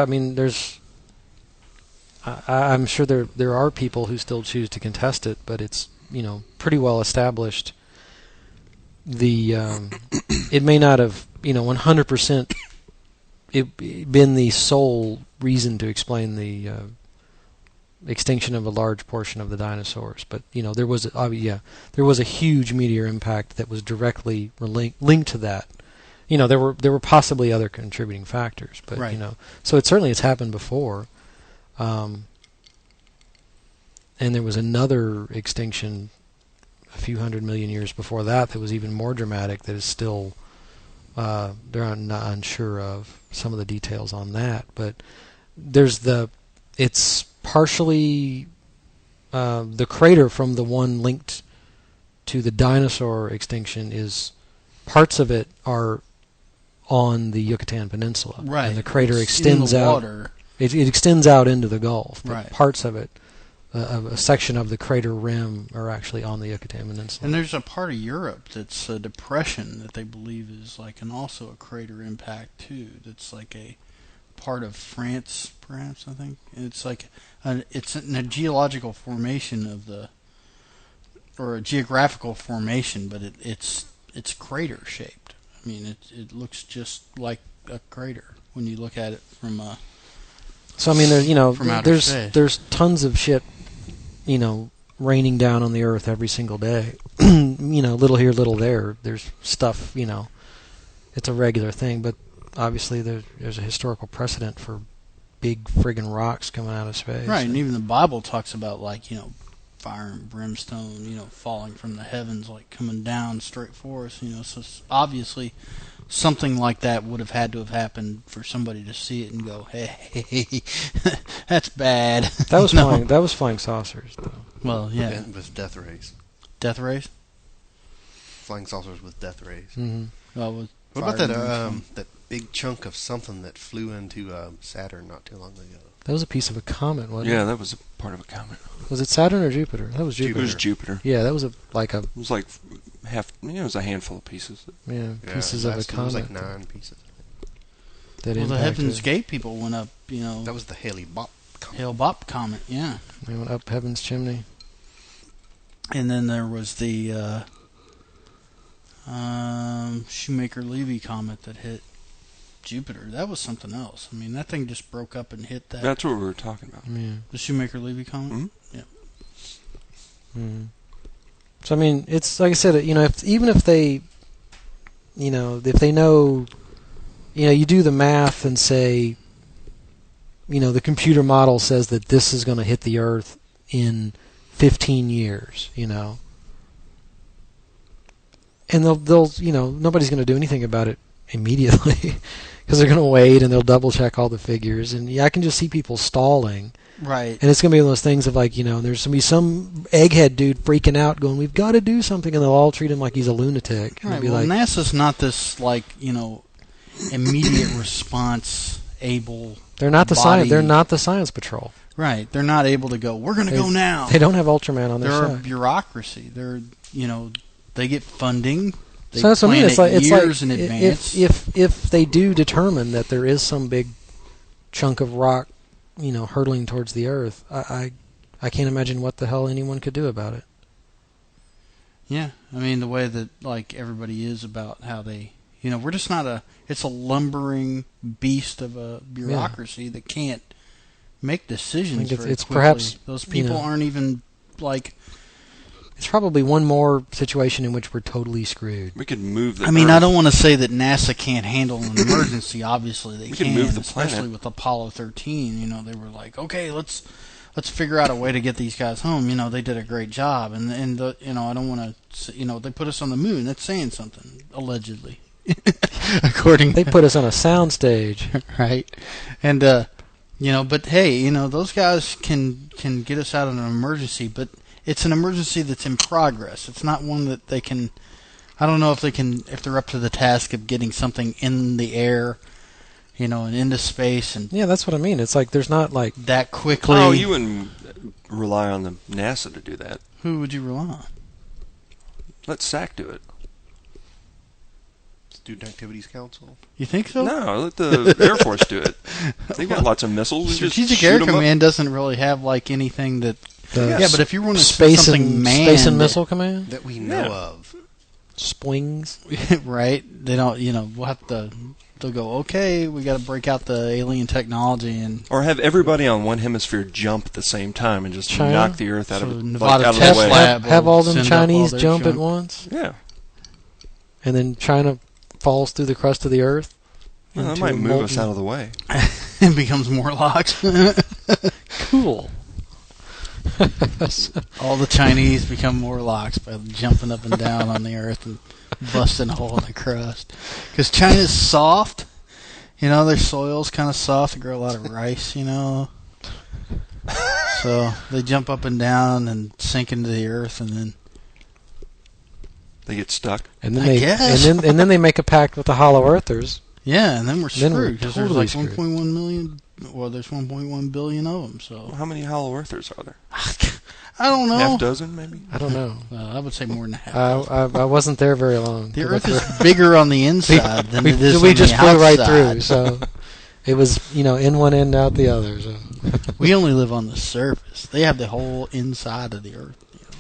I'm sure there are people who still choose to contest it, but it's, pretty well established. It may not have, 100% been the sole reason to explain the extinction of a large portion of the dinosaurs, but there was a huge meteor impact that was directly linked to that. There were possibly other contributing factors, but right. So it certainly has happened before. And there was another extinction a few 100 million years before that was even more dramatic, that is still they're not unsure of some of the details on that, but it's partially the crater from the one linked to the dinosaur extinction is parts of it are on the Yucatan Peninsula, right? And the crater it's extends in the out. Water. It extends out into the Gulf, but right. Parts of it, a section of the crater rim, are actually on the Yucatan Peninsula. And there's a part of Europe that's a depression that they believe is also a crater impact too. That's like a part of France, perhaps, I think. It's like it's in a geological formation or a geographical formation, but it's crater shaped. It looks just like a crater when you look at it from a. So there's tons of shit, raining down on the Earth every single day. Little here, little there. There's stuff, it's a regular thing, but obviously there's a historical precedent for big friggin' rocks coming out of space. Right, and even the Bible talks about fire and brimstone, falling from the heavens, coming down straight for us. So obviously something like that would have had to have happened for somebody to see it and go, "Hey, that's bad." That was flying. That was flying saucers, though. Well, yeah, And with death rays. Death rays. Flying saucers with death rays. Mm-hmm. Well, what about that big chunk of something that flew into Saturn not too long ago? That was a piece of a comet, wasn't it? Yeah, that was a part of a comet. Was it Saturn or Jupiter? That was Jupiter. It was Jupiter. Yeah, that was It was like half. It was a handful of pieces. Yeah, pieces of a comet. It was like 9 pieces. The Heaven's Gate people went up. That was the Hale-Bopp comet. Hale-Bopp comet. Yeah. They went up Heaven's chimney. And then there was the Shoemaker-Levy comet that hit Jupiter. That was something else. That thing just broke up and hit that. That's what we were talking about. Yeah. The Shoemaker-Levy comet? Mm-hmm. Yeah. Mm-hmm. So, it's like I said, if they, if they know, you do the math and say, the computer model says that this is going to hit the Earth in 15 years, and they'll nobody's going to do anything about it immediately because they're going to wait and they'll double check all the figures, and I can just see people stalling. Right. And it's going to be one of those things of there's going to be some egghead dude freaking out going, "We've got to do something," and they'll all treat him like he's a lunatic. Right. Well, NASA's not this immediate response able. They're not the science. They're not the science patrol. Right. They're not able to go. We're going to go now. They don't have Ultraman on their side. They're a bureaucracy. They're they get funding. They so that's what I mean. It's like years in advance. If they do determine that there is some big chunk of rock, hurtling towards the Earth, I can't imagine what the hell anyone could do about it. Yeah, the way that everybody is about how they, we're just not it's a lumbering beast of a bureaucracy that can't make decisions very it's quickly. Perhaps those people aren't even It's probably one more situation in which we're totally screwed. We could move the I mean, Earth. I don't want to say that NASA can't handle an emergency. Obviously, they We can. can move the especially planet. with Apollo 13. You know, they were like, okay, let's figure out a way to get these guys home. You know, they did a great job, and you know, I don't want to. You know, they put us on the moon. That's saying something, allegedly. According, they put us on a soundstage, right? And you know, but hey, you know, those guys can get us out of an emergency, but it's an emergency that's in progress. It's not one that they can. I don't know if they're up to the task of getting something in the air, you know, and into space. And yeah, that's what I mean. It's like there's not like that quickly. Oh, you wouldn't rely on the NASA to do that. Who would you rely on? Let SAC do it. Student Activities Council. You think so? No, let the Air Force do it. They've got lots of missiles. Strategic Air Command doesn't really have like anything that. Yeah, but if you want to space something manned, Space and Missile Command that we know of, Swings, right? They don't. You know, we'll have to. They'll go. Okay, we got to break out the alien technology and. Or have everybody on one hemisphere jump at the same time and just China? knock the Earth out So of it. Nevada out of Test the way. Lab have all them send up Chinese all their jump at junk. once, Yeah. and then China falls through the crust of the Earth. Well, that into might a move us molten- out of the way. It becomes Morlocks. Cool. All the Chinese become Morlocks by jumping up and down on the Earth and busting a hole in the crust. Because China's soft. You know, their soil's kind of soft. They grow a lot of rice, you know. So they jump up and down and sink into the Earth, and then They get stuck. And then I guess. and then they make a pact with the Hollow Earthers. yeah, and then we're Then we're screwed because totally there's screwed. like 1.1 million. Well, there's 1.1 billion of them. So Well, how many Hollow Earthers are there? I don't know. Half dozen, maybe? I don't know. I would say more than half. I wasn't there very long. The Earth is bigger on the inside than it is on we just the flew right outside. through, so it was in one end, out the other. So. We only live on the surface. They have the whole inside of the Earth. You know.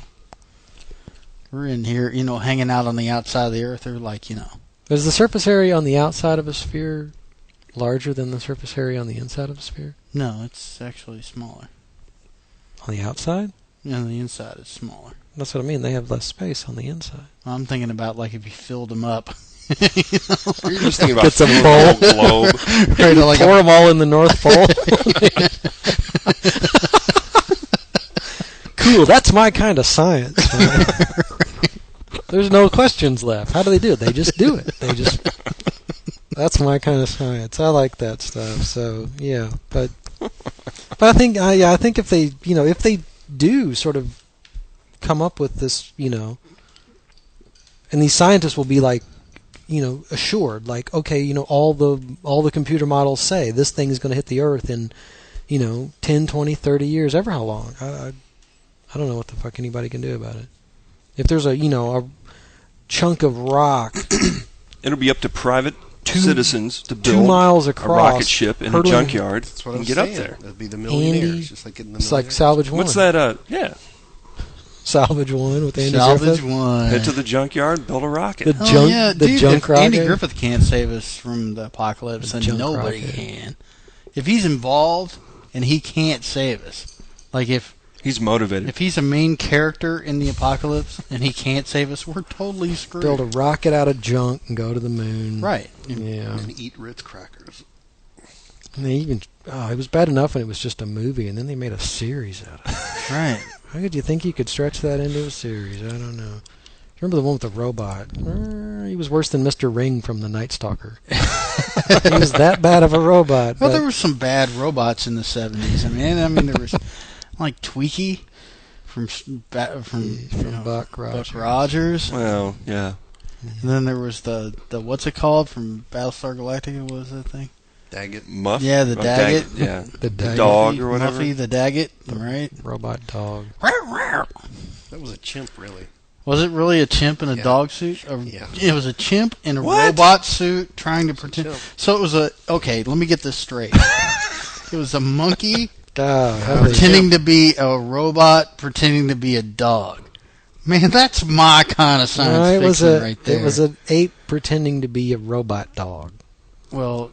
We're in here, hanging out on the outside of the Earth. They're like, Is the surface area on the outside of a sphere larger than the surface area on the inside of a sphere? No, it's actually smaller. On the outside? Yeah, the inside is smaller. That's what I mean. They have less space on the inside. I'm thinking about like if you filled them up. You're just thinking about Get some filling bowl. the whole globe. Right, like pour them all in the North Pole. Cool. That's my kind of science. There's no questions left. How do they do it? They just do it. That's my kind of science. I like that stuff. So yeah, but I think I think if they if they do sort of come up with this and these scientists will be like assured like okay all the computer models say this thing is going to hit the Earth in 10, 20, 30 years, ever how long. I don't know what the fuck anybody can do about it. If there's a chunk of rock, It'll be up to private citizens to 2 build miles a across, rocket ship in a hurtling- junkyard That's what and I'm get saying. up there. That'd be the millionaires, Andy, just like getting the it's like millionaires. Salvage One. What's that? Yeah. Salvage One with Andy Salvage Griffith. One. Head to the junkyard, build a rocket. The Oh, junk, yeah, the dude, junk if rocket. Andy Griffith can't save us from the apocalypse, The then junk nobody rocket. can. If he's involved and he can't save us, like if He's motivated. If he's a main character in the apocalypse and he can't save us, we're totally screwed. Build a rocket out of junk and go to the moon. Right. Yeah. And eat Ritz crackers. And they even it was bad enough when it was just a movie, and then they made a series out of it. Right. How could you think you could stretch that into a series? I don't know. Remember the one with the robot? He was worse than Mr. Ring from The Night Stalker. He was that bad of a robot. Well, but- there were some bad robots in the 70s. I mean, there was like Tweaky from Buck Rogers. Buck Rogers. Well, yeah. And then there was the what's it called from Battlestar Galactica? What was that thing? Daggett. Muff? Yeah, the Oh, Daggett. Yeah. The Daggett. dog or whatever. Muffy the Daggett, right? Robot dog. That was a chimp, really. Was it really a chimp in a Yeah. dog suit? Or, Yeah. It was a chimp in a What? robot suit trying to pretend. chimp. So it was okay, let me get this straight. It was a monkey How pretending to be a robot, pretending to be a dog. Man, that's my kind of science fiction right there. It was an ape pretending to be a robot dog. Well,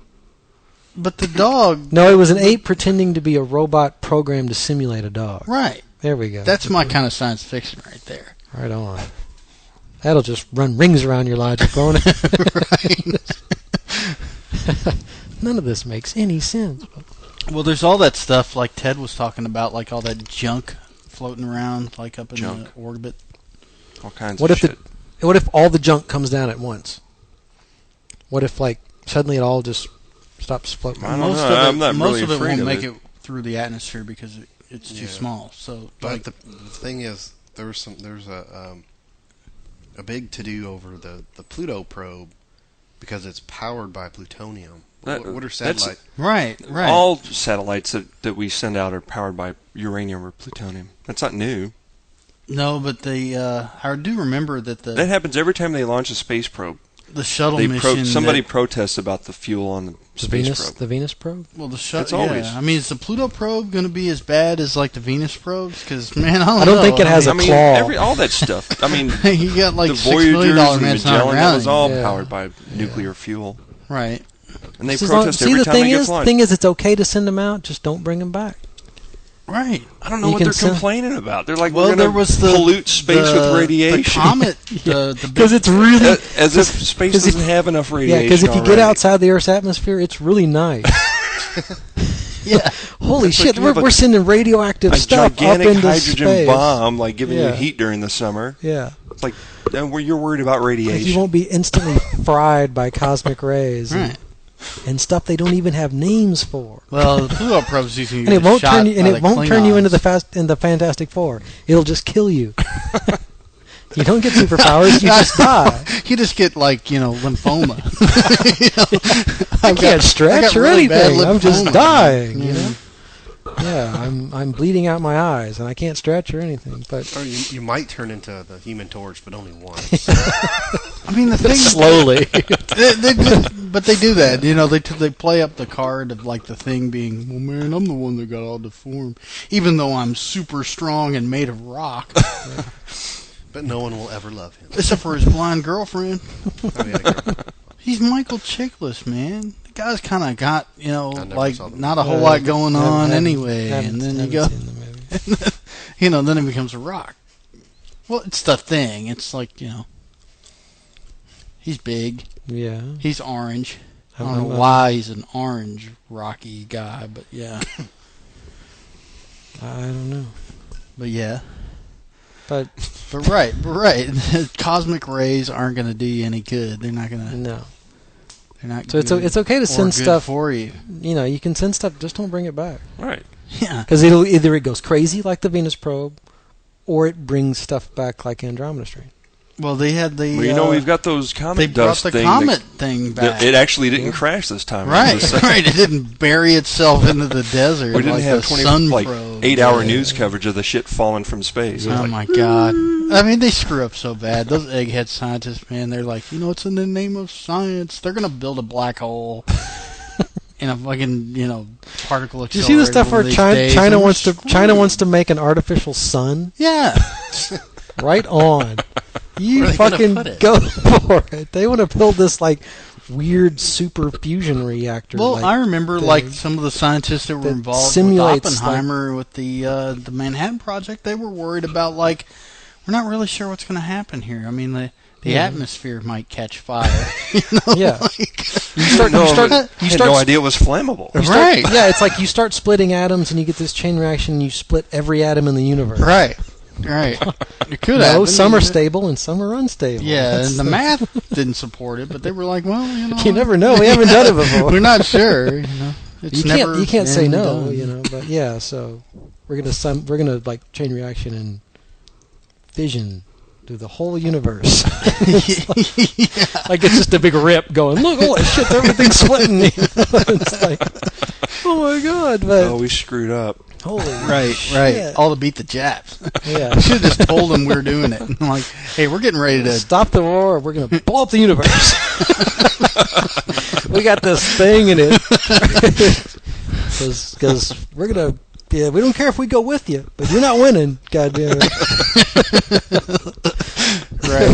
but the dog... No, it was an ape pretending to be a robot programmed to simulate a dog. Right. There we go. That's my kind of science fiction right there. Right on. That'll just run rings around your logic, won't it? None of this makes any sense. Well, there's all that stuff like Ted was talking about, like all that junk floating around, like up in the orbit. All kinds of shit. What if all the junk comes down at once? What if, like, suddenly it all just stops floating? Most of it won't make it through the atmosphere because it's too small. So, but like, the thing is, there's a big to do over the Pluto probe because it's powered by plutonium. What are satellites? Right. All satellites that we send out are powered by uranium or plutonium. That's not new. No, but I do remember that that happens every time they launch a space probe. The shuttle mission. Somebody protests about the fuel on the space probe. The Venus probe? Well, That's always. I mean, is the Pluto probe going to be as bad as like the Venus probes? Because man, I don't think it has a claw. All that stuff. I mean, you got like the $6 million Voyagers and man Magellan. That was all powered by nuclear fuel. Right. And they protest every time they get launched. The thing is, it's okay to send them out. Just don't bring them back. Right. I don't know what they're complaining about. They're like, well, we're going to pollute space with radiation. The comet. Because it's really... As if space doesn't have enough radiation. Yeah, because if you get outside the Earth's atmosphere, it's really nice. Yeah. Holy shit, we're sending radioactive stuff up into space. A gigantic hydrogen bomb, like giving you heat during the summer. Yeah. It's like, you're worried about radiation. You won't be instantly fried by cosmic rays. Right. And stuff they don't even have names for. Well, the Pluto probe's using and it won't turn you. And it won't turn you into the Fantastic Four. It'll just kill you. You don't get superpowers. You just die. You just get lymphoma. I can't stretch or anything. I'm just dying. You know. Yeah, I'm bleeding out my eyes, and I can't stretch or anything. But or you might turn into the Human Torch, but only once. I mean, the thing slowly. But they do that. They play up the card of like the Thing being, well, man, I'm the one that got all deformed, even though I'm super strong and made of rock. But no one will ever love him, except for his blonde girlfriend. He's Michael Chiklis, man. The guy's kind of got, not a whole lot going on anyway. And then you go, then it becomes a rock. Well, it's the Thing. It's like, he's big. Yeah. He's orange. I don't know why he's an orange rocky guy, but yeah. I don't know. But yeah. But right. Cosmic rays aren't going to do you any good. They're not going to. No. They're not. So it's okay to send stuff for you. You can send stuff. Just don't bring it back. Right. Yeah. Because either it goes crazy like the Venus probe, or it brings stuff back like Andromeda Strain. Well, they had the. Well, we've got those comet dust thing. They brought the comet thing back. It actually didn't crash this time. Right. It didn't bury itself into the desert. We didn't have 8-hour news Yeah. coverage of the shit falling from space. Oh my god! I mean, they screw up so bad. Those egghead scientists, man, they're like, it's in the name of science. They're gonna build a black hole in a fucking particle accelerator. Do you see the stuff where China wants to make an artificial sun? Yeah. Right on. You fucking go for it. They want to build this weird super fusion reactor. Well, I remember some of the scientists that were involved with Oppenheimer with the Manhattan Project. They were worried about we're not really sure what's going to happen here. I mean the atmosphere might catch fire. Yeah. You had no idea it was flammable. Right. Yeah, it's like you start splitting atoms and you get this chain reaction and you split every atom in the universe. Right. It could happen. Some are stable and some are unstable. Yeah, and the math didn't support it, but they were like, well, you never know. We haven't done it before. We're not sure. You can't say no. But yeah, so we're gonna chain reaction and fission through the whole universe. It's just a big rip going. Look, holy shit, everything's splitting. It's like, oh my god! But we screwed up. Holy right. All to beat the Japs. Yeah. We should have just told them we were doing it. I'm like, hey, we're getting ready to stop the war. Or we're going to blow up the universe. We got this thing in it. Because we're going to. Yeah, we don't care if we go with you, but you're not winning. Goddamn it. Right.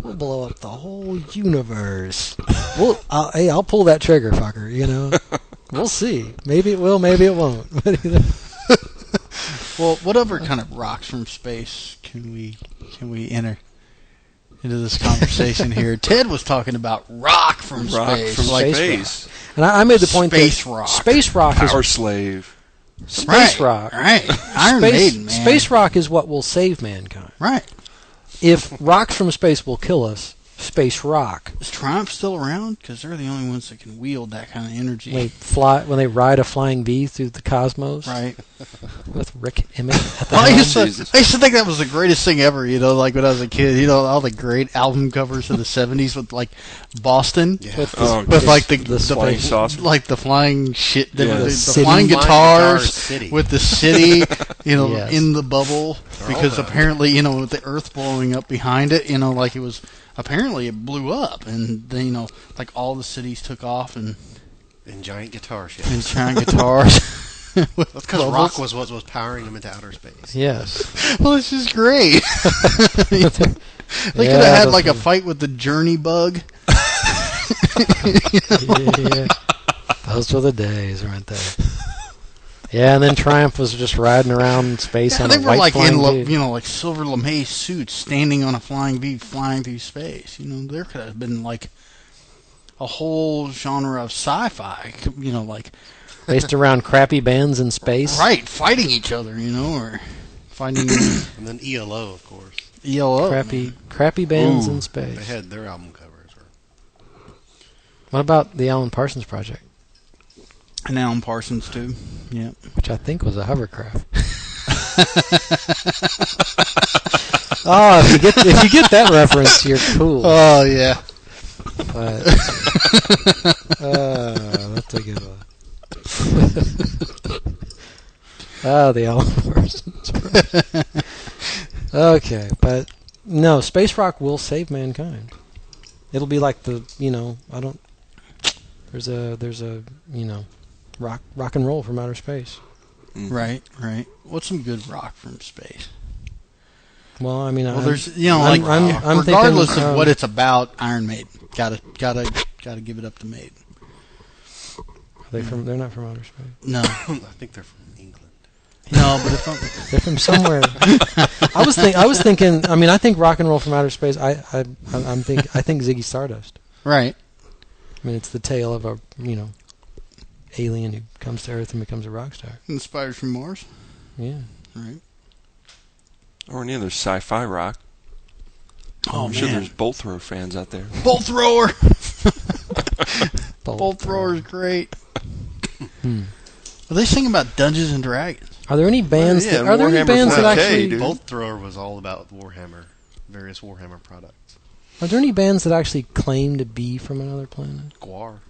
We'll blow up the whole universe. I'll pull that trigger, fucker. We'll see. Maybe it will. Maybe it won't. Well, what other kind of rocks from space can we enter into this conversation here? Ted was talking about rock from space. From space. Rock. And I made the point space that rock. Space rock is Power slave. Space rock. Right. Iron Maiden, man. Space rock is what will save mankind. Right. If rocks from space will kill us, space rock. Is Triumph still around? Because they're the only ones that can wield that kind of energy. When they ride a flying V through the cosmos. Right. With Rick Emmett at the I helm. used to think that was the greatest thing ever, like when I was a kid, all the great album covers of the 70s with like Boston. Yeah. With like the flying saucer. Like the flying shit, the Flying flying guitars city. with the city, Yes. in the bubble, because apparently, with the earth blowing up behind it, like it was, apparently it blew up, and then, like all the cities took off and giant guitar shit. and giant guitars. That's because rock was what was powering them into outer space. Yes. Well, this is great. They could have had like a fight with the Journey bug. Yeah. Those were the days, weren't they? Yeah, and then Triumph was just riding around in space on they a were white like flying V. like silver lame suits, standing on a flying V, flying through space. There could have been like a whole genre of sci-fi. Like Based around crappy bands in space. right, fighting each other. Or fighting. And then ELO, of course. ELO, Crappy bands in space. They had their album covers. What about the Alan Parsons Project? And Alan Parsons too. Yeah, which I think was a hovercraft. Oh, if you get that reference, you're cool. Oh yeah. But that's a good one. The Alan Parsons Project. Okay, but no, space rock will save mankind. It'll be like there's a rock and roll from outer space. Right. What's some good rock from space? Well, I mean, there's I'm regardless thinking, of what it's about, Iron Maiden gotta give it up to Maiden. Are they from? They're not from outer space. No, I think they're from England. No, but if they're from somewhere. I was thinking. I mean, I think rock and roll from outer space. I think Ziggy Stardust. Right. I mean, it's the tale of a alien who comes to Earth and becomes a rock star. Inspired from Mars. Yeah. Right. Or any other sci-fi rock. I'm sure there's Bolt Thrower fans out there. Bolt Thrower. Bolt Thrower is great. Well, they sing about Dungeons and Dragons. Are there any bands? Are there any bands that actually? Bolt Thrower was all about Warhammer, various Warhammer products. Are there any bands that actually claim to be from another planet? Gwar,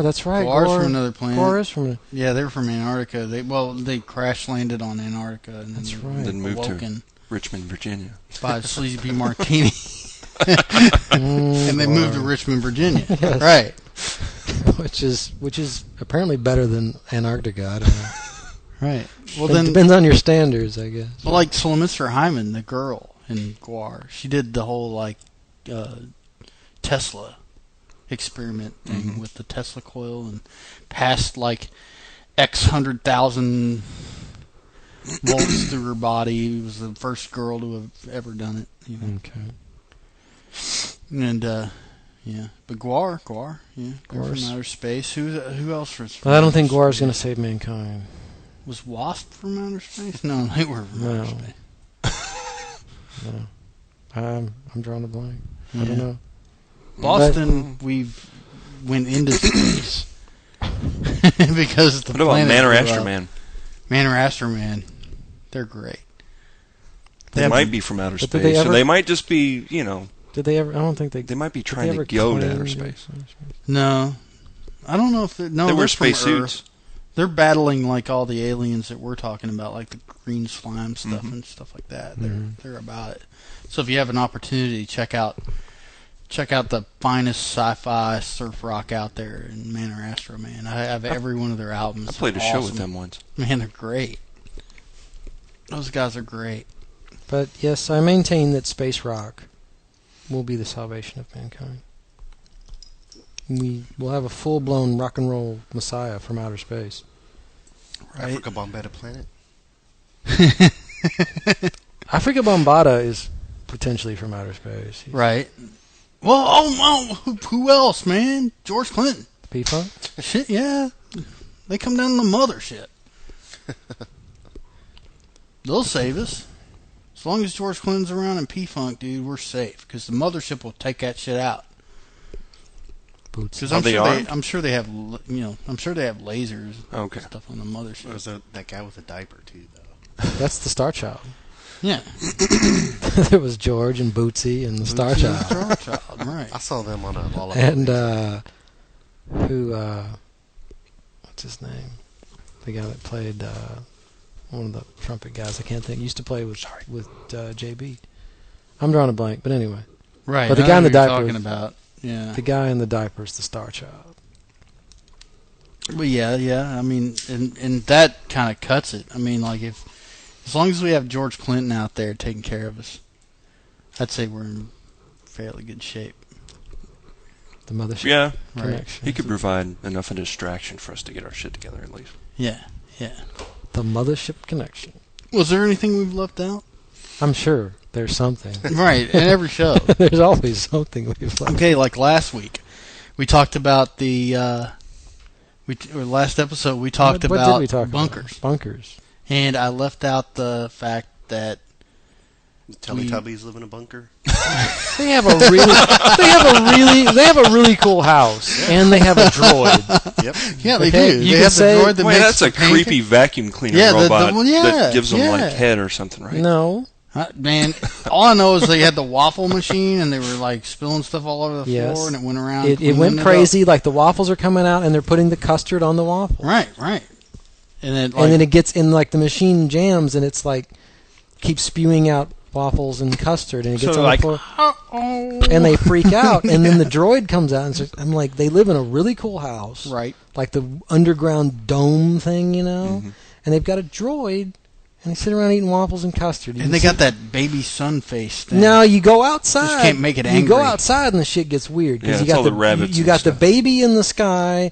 that's right. Gwar's from another planet. Gwar is from. Yeah, they were from Antarctica. They crash landed on Antarctica and that's right. Then moved to Richmond, Virginia. By Sleazy B. Martini. And they moved to Richmond, Virginia. Yes. Right. Which is apparently better than Antarctica. I don't know. Right. Well, then depends on your standards, I guess. Well, like Sylvester Hyman, the girl in Gwar, she did the whole Tesla experiment thing with the Tesla coil and passed like X 100,000 volts through her body. She was the first girl to have ever done it. Okay. And yeah, but Gwar, yeah, they're from outer space. Who else was? Well, I don't think Gwar is going to save mankind. Was Wasp from outer space? No, they were from outer space. No, I'm drawing a blank. I don't know. Boston, we went into space because the what about Man or Astro Man? Man or Astro Man, they're great. They might be from outer space, so they might just be, Did they ever? I don't think they. They might be trying to go to outer space. No, I don't know if they wear space suits. They're battling like all the aliens that we're talking about, like the green slime stuff and stuff like that. They're about it. So if you have an opportunity, check out the finest sci-fi surf rock out there in Man or Astro Man. I have every one of their albums. I played a show with them once. Man, they're great. Those guys are great. But yes, I maintain that space rock will be the salvation of mankind. We will have a full-blown rock and roll messiah from outer space. Right. Africa Bombetta Planet. Afrika Bambaataa is potentially from outer space. Right. Well, who else, man? George Clinton. P-Funk? Shit, yeah. They come down the mothership. They'll save us. As long as George Clinton's around and P-Funk, dude, we're safe. Because the mothership will take that shit out. Because I'm sure they have, I'm sure they have lasers and stuff on the mothership. There's that guy with a diaper, too, though. That's the Star Child. Yeah. There was George and Bootsy and the Star Child. Star Child, right. I saw them on a Lollapalooza. And, what's his name? The guy that played, one of the trumpet guys, I can't think, used to play with JB. I'm drawing a blank, but anyway. Right. But the guy in the diaper. Talking about, yeah. The guy in the diaper is the Star Child. Well, yeah. I mean, and that kind of cuts it. I mean, like, as long as we have George Clinton out there taking care of us, I'd say we're in fairly good shape. The mothership. Yeah. Right. He could provide enough of a distraction for us to get our shit together at least. Yeah. The mothership connection. Was there anything we've left out? I'm sure there's something. Right, in every show. There's always something we've left. Okay, like last week, we talked about last episode we talked what about did we talk bunkers. About? Bunkers. And I left out the fact that Teletubbies live in a bunker. They have a really cool house, and they have a droid. Yep. Yeah, they do. You they have the droid that makes that's a creepy vacuum cleaner robot that gives them like head or something, right? No. Man, all I know is they had the waffle machine, and they were like spilling stuff all over the floor, and it went around. It went crazy. Like the waffles are coming out, and they're putting the custard on the waffle. Right. And then it gets in, like the machine jams, and it's like keeps spewing out waffles and custard, and it gets on the floor, and they freak out, and then the droid comes out, and says, I'm like, they live in a really cool house, right? Like the underground dome thing, and they've got a droid. And they sit around eating waffles and custard. And they got that baby sun face thing. Now you go outside. Just can't make it angry. You go outside and the shit gets weird. Yeah, you got the rabbits. You got the baby in the sky,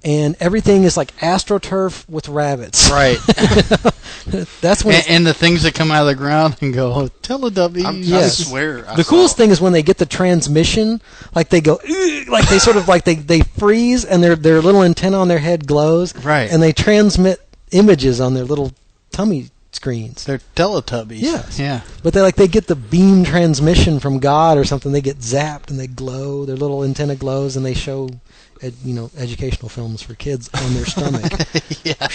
and everything is like astroturf with rabbits. Right. That's when. And the things that come out of the ground and go, Teletubbies. Yes. I swear. The coolest thing is when they get the transmission, like they go, like they sort of like they freeze, and their little antenna on their head glows. Right. And they transmit images on their little tummy screens. They're Teletubbies. Yes. Yeah. But they get the beam transmission from God or something. They get zapped and they glow. Their little antenna glows, and they show, educational films for kids on their stomach. Yeah.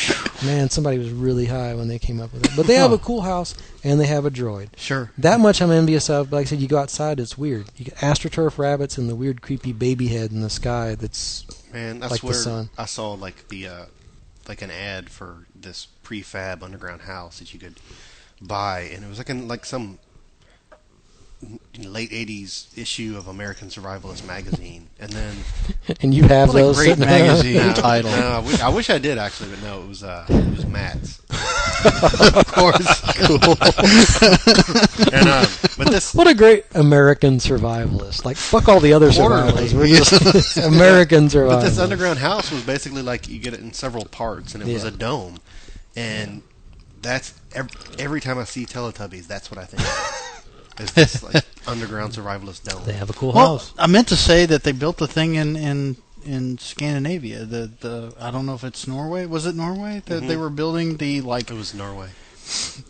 Man, somebody was really high when they came up with it. But they have a cool house and they have a droid. Sure. That much I'm envious of. But like I said, you go outside, it's weird. You get astroturf rabbits and the weird, creepy baby head in the sky. That's like the sun. I saw like the like an ad for this prefab underground house that you could buy, and it was like some late 80s issue of American Survivalist magazine, and then and you have what those a great magazine title. No, I wish I did actually, but no, it was Matt's. Of course. Cool. And but this, what a great American survivalist. Like, fuck all the other survivalists. We're just American survivalists. But this underground house was basically like you get it in several parts, and it was a dome. And that's every time I see Teletubbies, that's what I think of. It's this like underground survivalist dome. They have a cool house. I meant to say that they built the thing in Scandinavia. The I don't know if it's Norway. Was it Norway that they were building the like? It was Norway.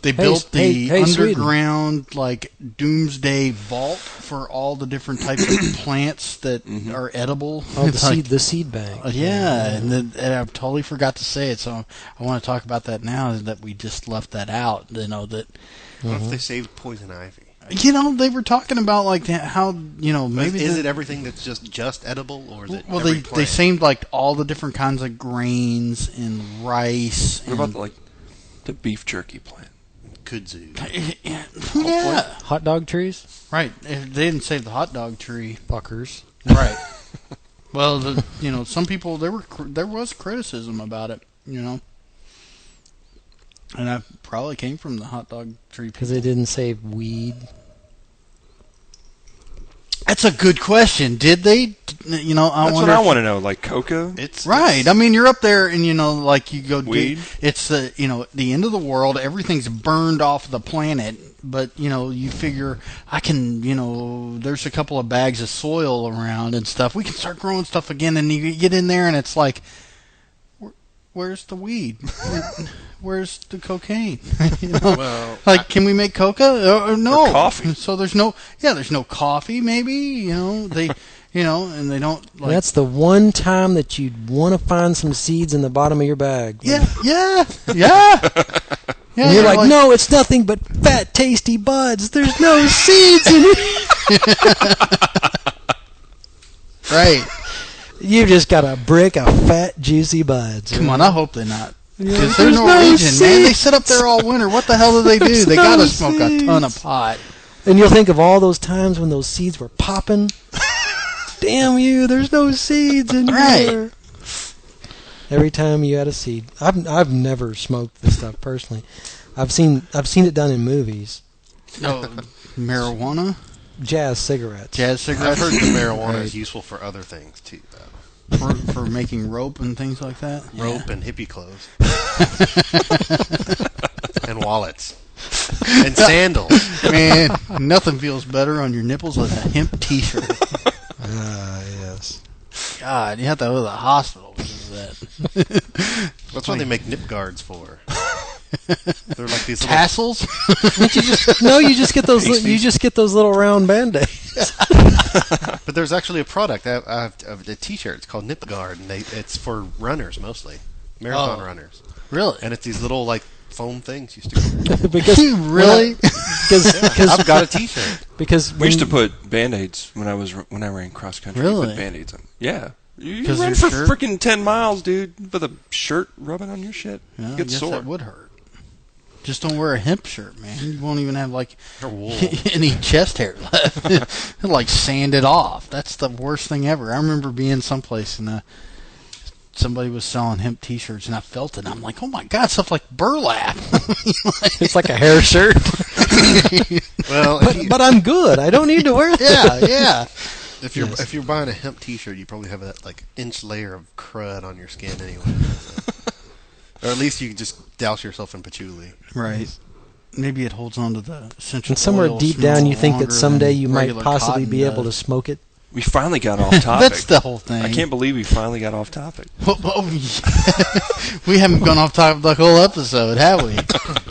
They built the underground Sweden. like doomsday vault for all the different types of plants that are edible. Oh, the seed bank. And I totally forgot to say it, so I want to talk about that now. That we just left that out. That. What if they saved poison ivy? They were talking about like how maybe is it everything that's just edible, or is it? Well, they seemed like all the different kinds of grains and rice. What about like the beef jerky plant? Kudzu. Yeah. Hot dog trees? Right. They didn't save the hot dog tree. Fuckers. Right. Well, some people there was criticism about it, and that probably came from the hot dog tree people. Because they didn't save weed. That's a good question. Did they? You know, That's what I want to know. Like coca? It's right. I mean, you're up there, and you know, like you go. Weed? It's the the end of the world. Everything's burned off the planet. But you figure I can. There's a couple of bags of soil around and stuff. We can start growing stuff again, and you get in there, and it's like, where's the weed? Where's the cocaine? Well, can we make coca? Or no. Or coffee. So there's no coffee. Maybe they. And they don't. Like, that's the one time that you'd want to find some seeds in the bottom of your bag. Yeah. And you're like, no, it's nothing but fat, tasty buds. There's no seeds in it. Right. You just got a brick of fat, juicy buds. Come on, I hope they're not. Because There's they're no Norwegian, man. They seeds. sit up there all winter. What the hell do they do? They no gotta smoke a ton of seeds. pot. And you'll think of all those times when those seeds were popping. Damn you! There's no seeds in here. Every time you had a seed, I've never smoked this stuff personally. I've seen it done in movies. Oh, marijuana, jazz cigarettes. I've heard the marijuana is useful for other things too, though. For making rope and things like that. Rope and hippie clothes, and wallets, and sandals. Man, nothing feels better on your nipples than a hemp T-shirt. Yes. God, you have to go to the hospital because of that. That's what they make nip guards for. They're like these tassels. You just get those. You just get those little round band-aids. But there's actually a product of a T-shirt. It's called Nip Guard, and it's for runners mostly, marathon runners. Really? And it's these little fome things used to go. Because really? Because I've got a T-shirt. Because we used to put Band-Aids when I ran cross country. Really? Put Band-Aids on. Yeah. You 'Cause ran your for shirt? freaking 10 miles, dude, with a shirt rubbing on your shit. Yeah, You I get guess sore. that would hurt. Just don't wear a hemp shirt, man. You won't even have Or wool. any chest hair left. It'll sand it off. That's the worst thing ever. I remember being someplace and somebody was selling hemp T-shirts, and I felt it. And I'm like, oh my god, stuff like burlap. it's like a hair shirt. Well, but I'm good. I don't need to wear that. Yeah. If you're buying a hemp T-shirt, you probably have that inch layer of crud on your skin anyway. Or at least you can just douse yourself in patchouli. Right. Maybe it holds on to the essential And somewhere oil deep smell down, you think that longer someday than you might regular possibly cotton be able to does. smoke it. We finally got off topic. That's the whole thing. I can't believe we finally got off topic. We haven't gone off topic the whole episode, have we?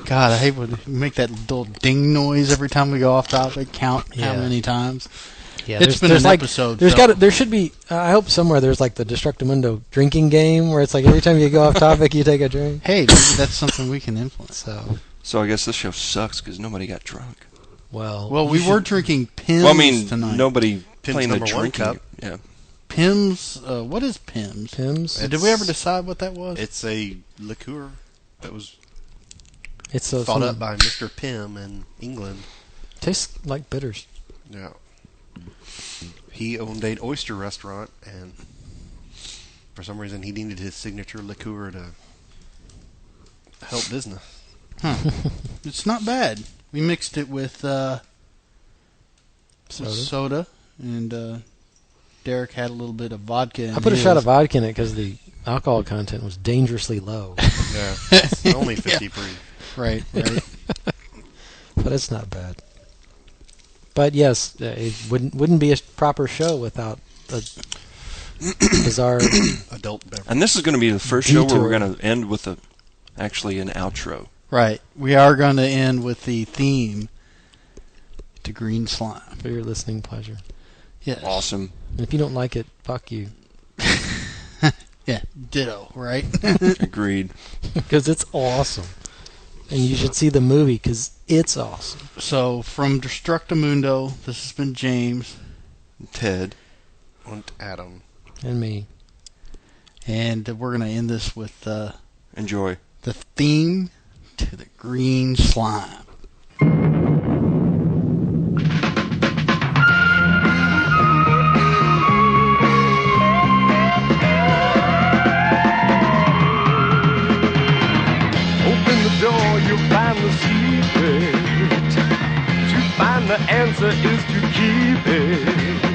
God, I hate when we make that little ding noise every time we go off topic. Count how many times. Yeah, it's been an episode. There should be. I hope somewhere there's the Destructomundo drinking game where it's every time you go off topic, you take a drink. Hey, maybe that's something we can influence. So I guess this show sucks because nobody got drunk. Well, we were drinking Pimm's Well, I mean, tonight. nobody Pimm's playing the number one drinking. cup. Yeah. Pimm's. What is Pimm's? Did we ever decide what that was? It's a liqueur that was It's thought up by Mr. Pym in England. Tastes like bitters. Yeah. He owned an oyster restaurant, and for some reason he needed his signature liqueur to help business. Huh. It's not bad. We mixed it with soda, and Derek had a little bit of vodka in I put a his. shot of vodka in it because the alcohol content was dangerously low. Yeah, it's only 50 proof. Right. But it's not bad. But yes, it wouldn't be a proper show without a bizarre adult beverage. And this is going to be the first show where Detour. we're going to end with actually an outro. Right. We are going to end with the theme to Green Slime. for your listening pleasure. Yes. Awesome. And if you don't like it, fuck you. Yeah, ditto, right? Agreed. Because it's awesome. And you should see the movie because it's awesome. So, from Destructomundo, this has been James. Ted. And Adam. And me. And we're going to end this with Enjoy. the theme to the Green Slime. The answer is to keep it.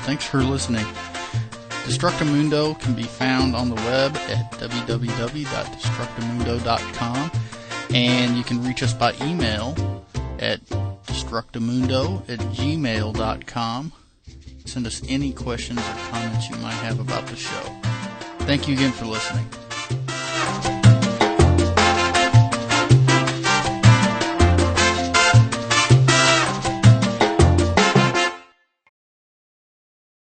thanks for listening. Destructomundo can be found on the web at www.destructomundo.com, and you can reach us by email at destructomundo@gmail.com. Send us any questions or comments you might have about the show. Thank you again for listening.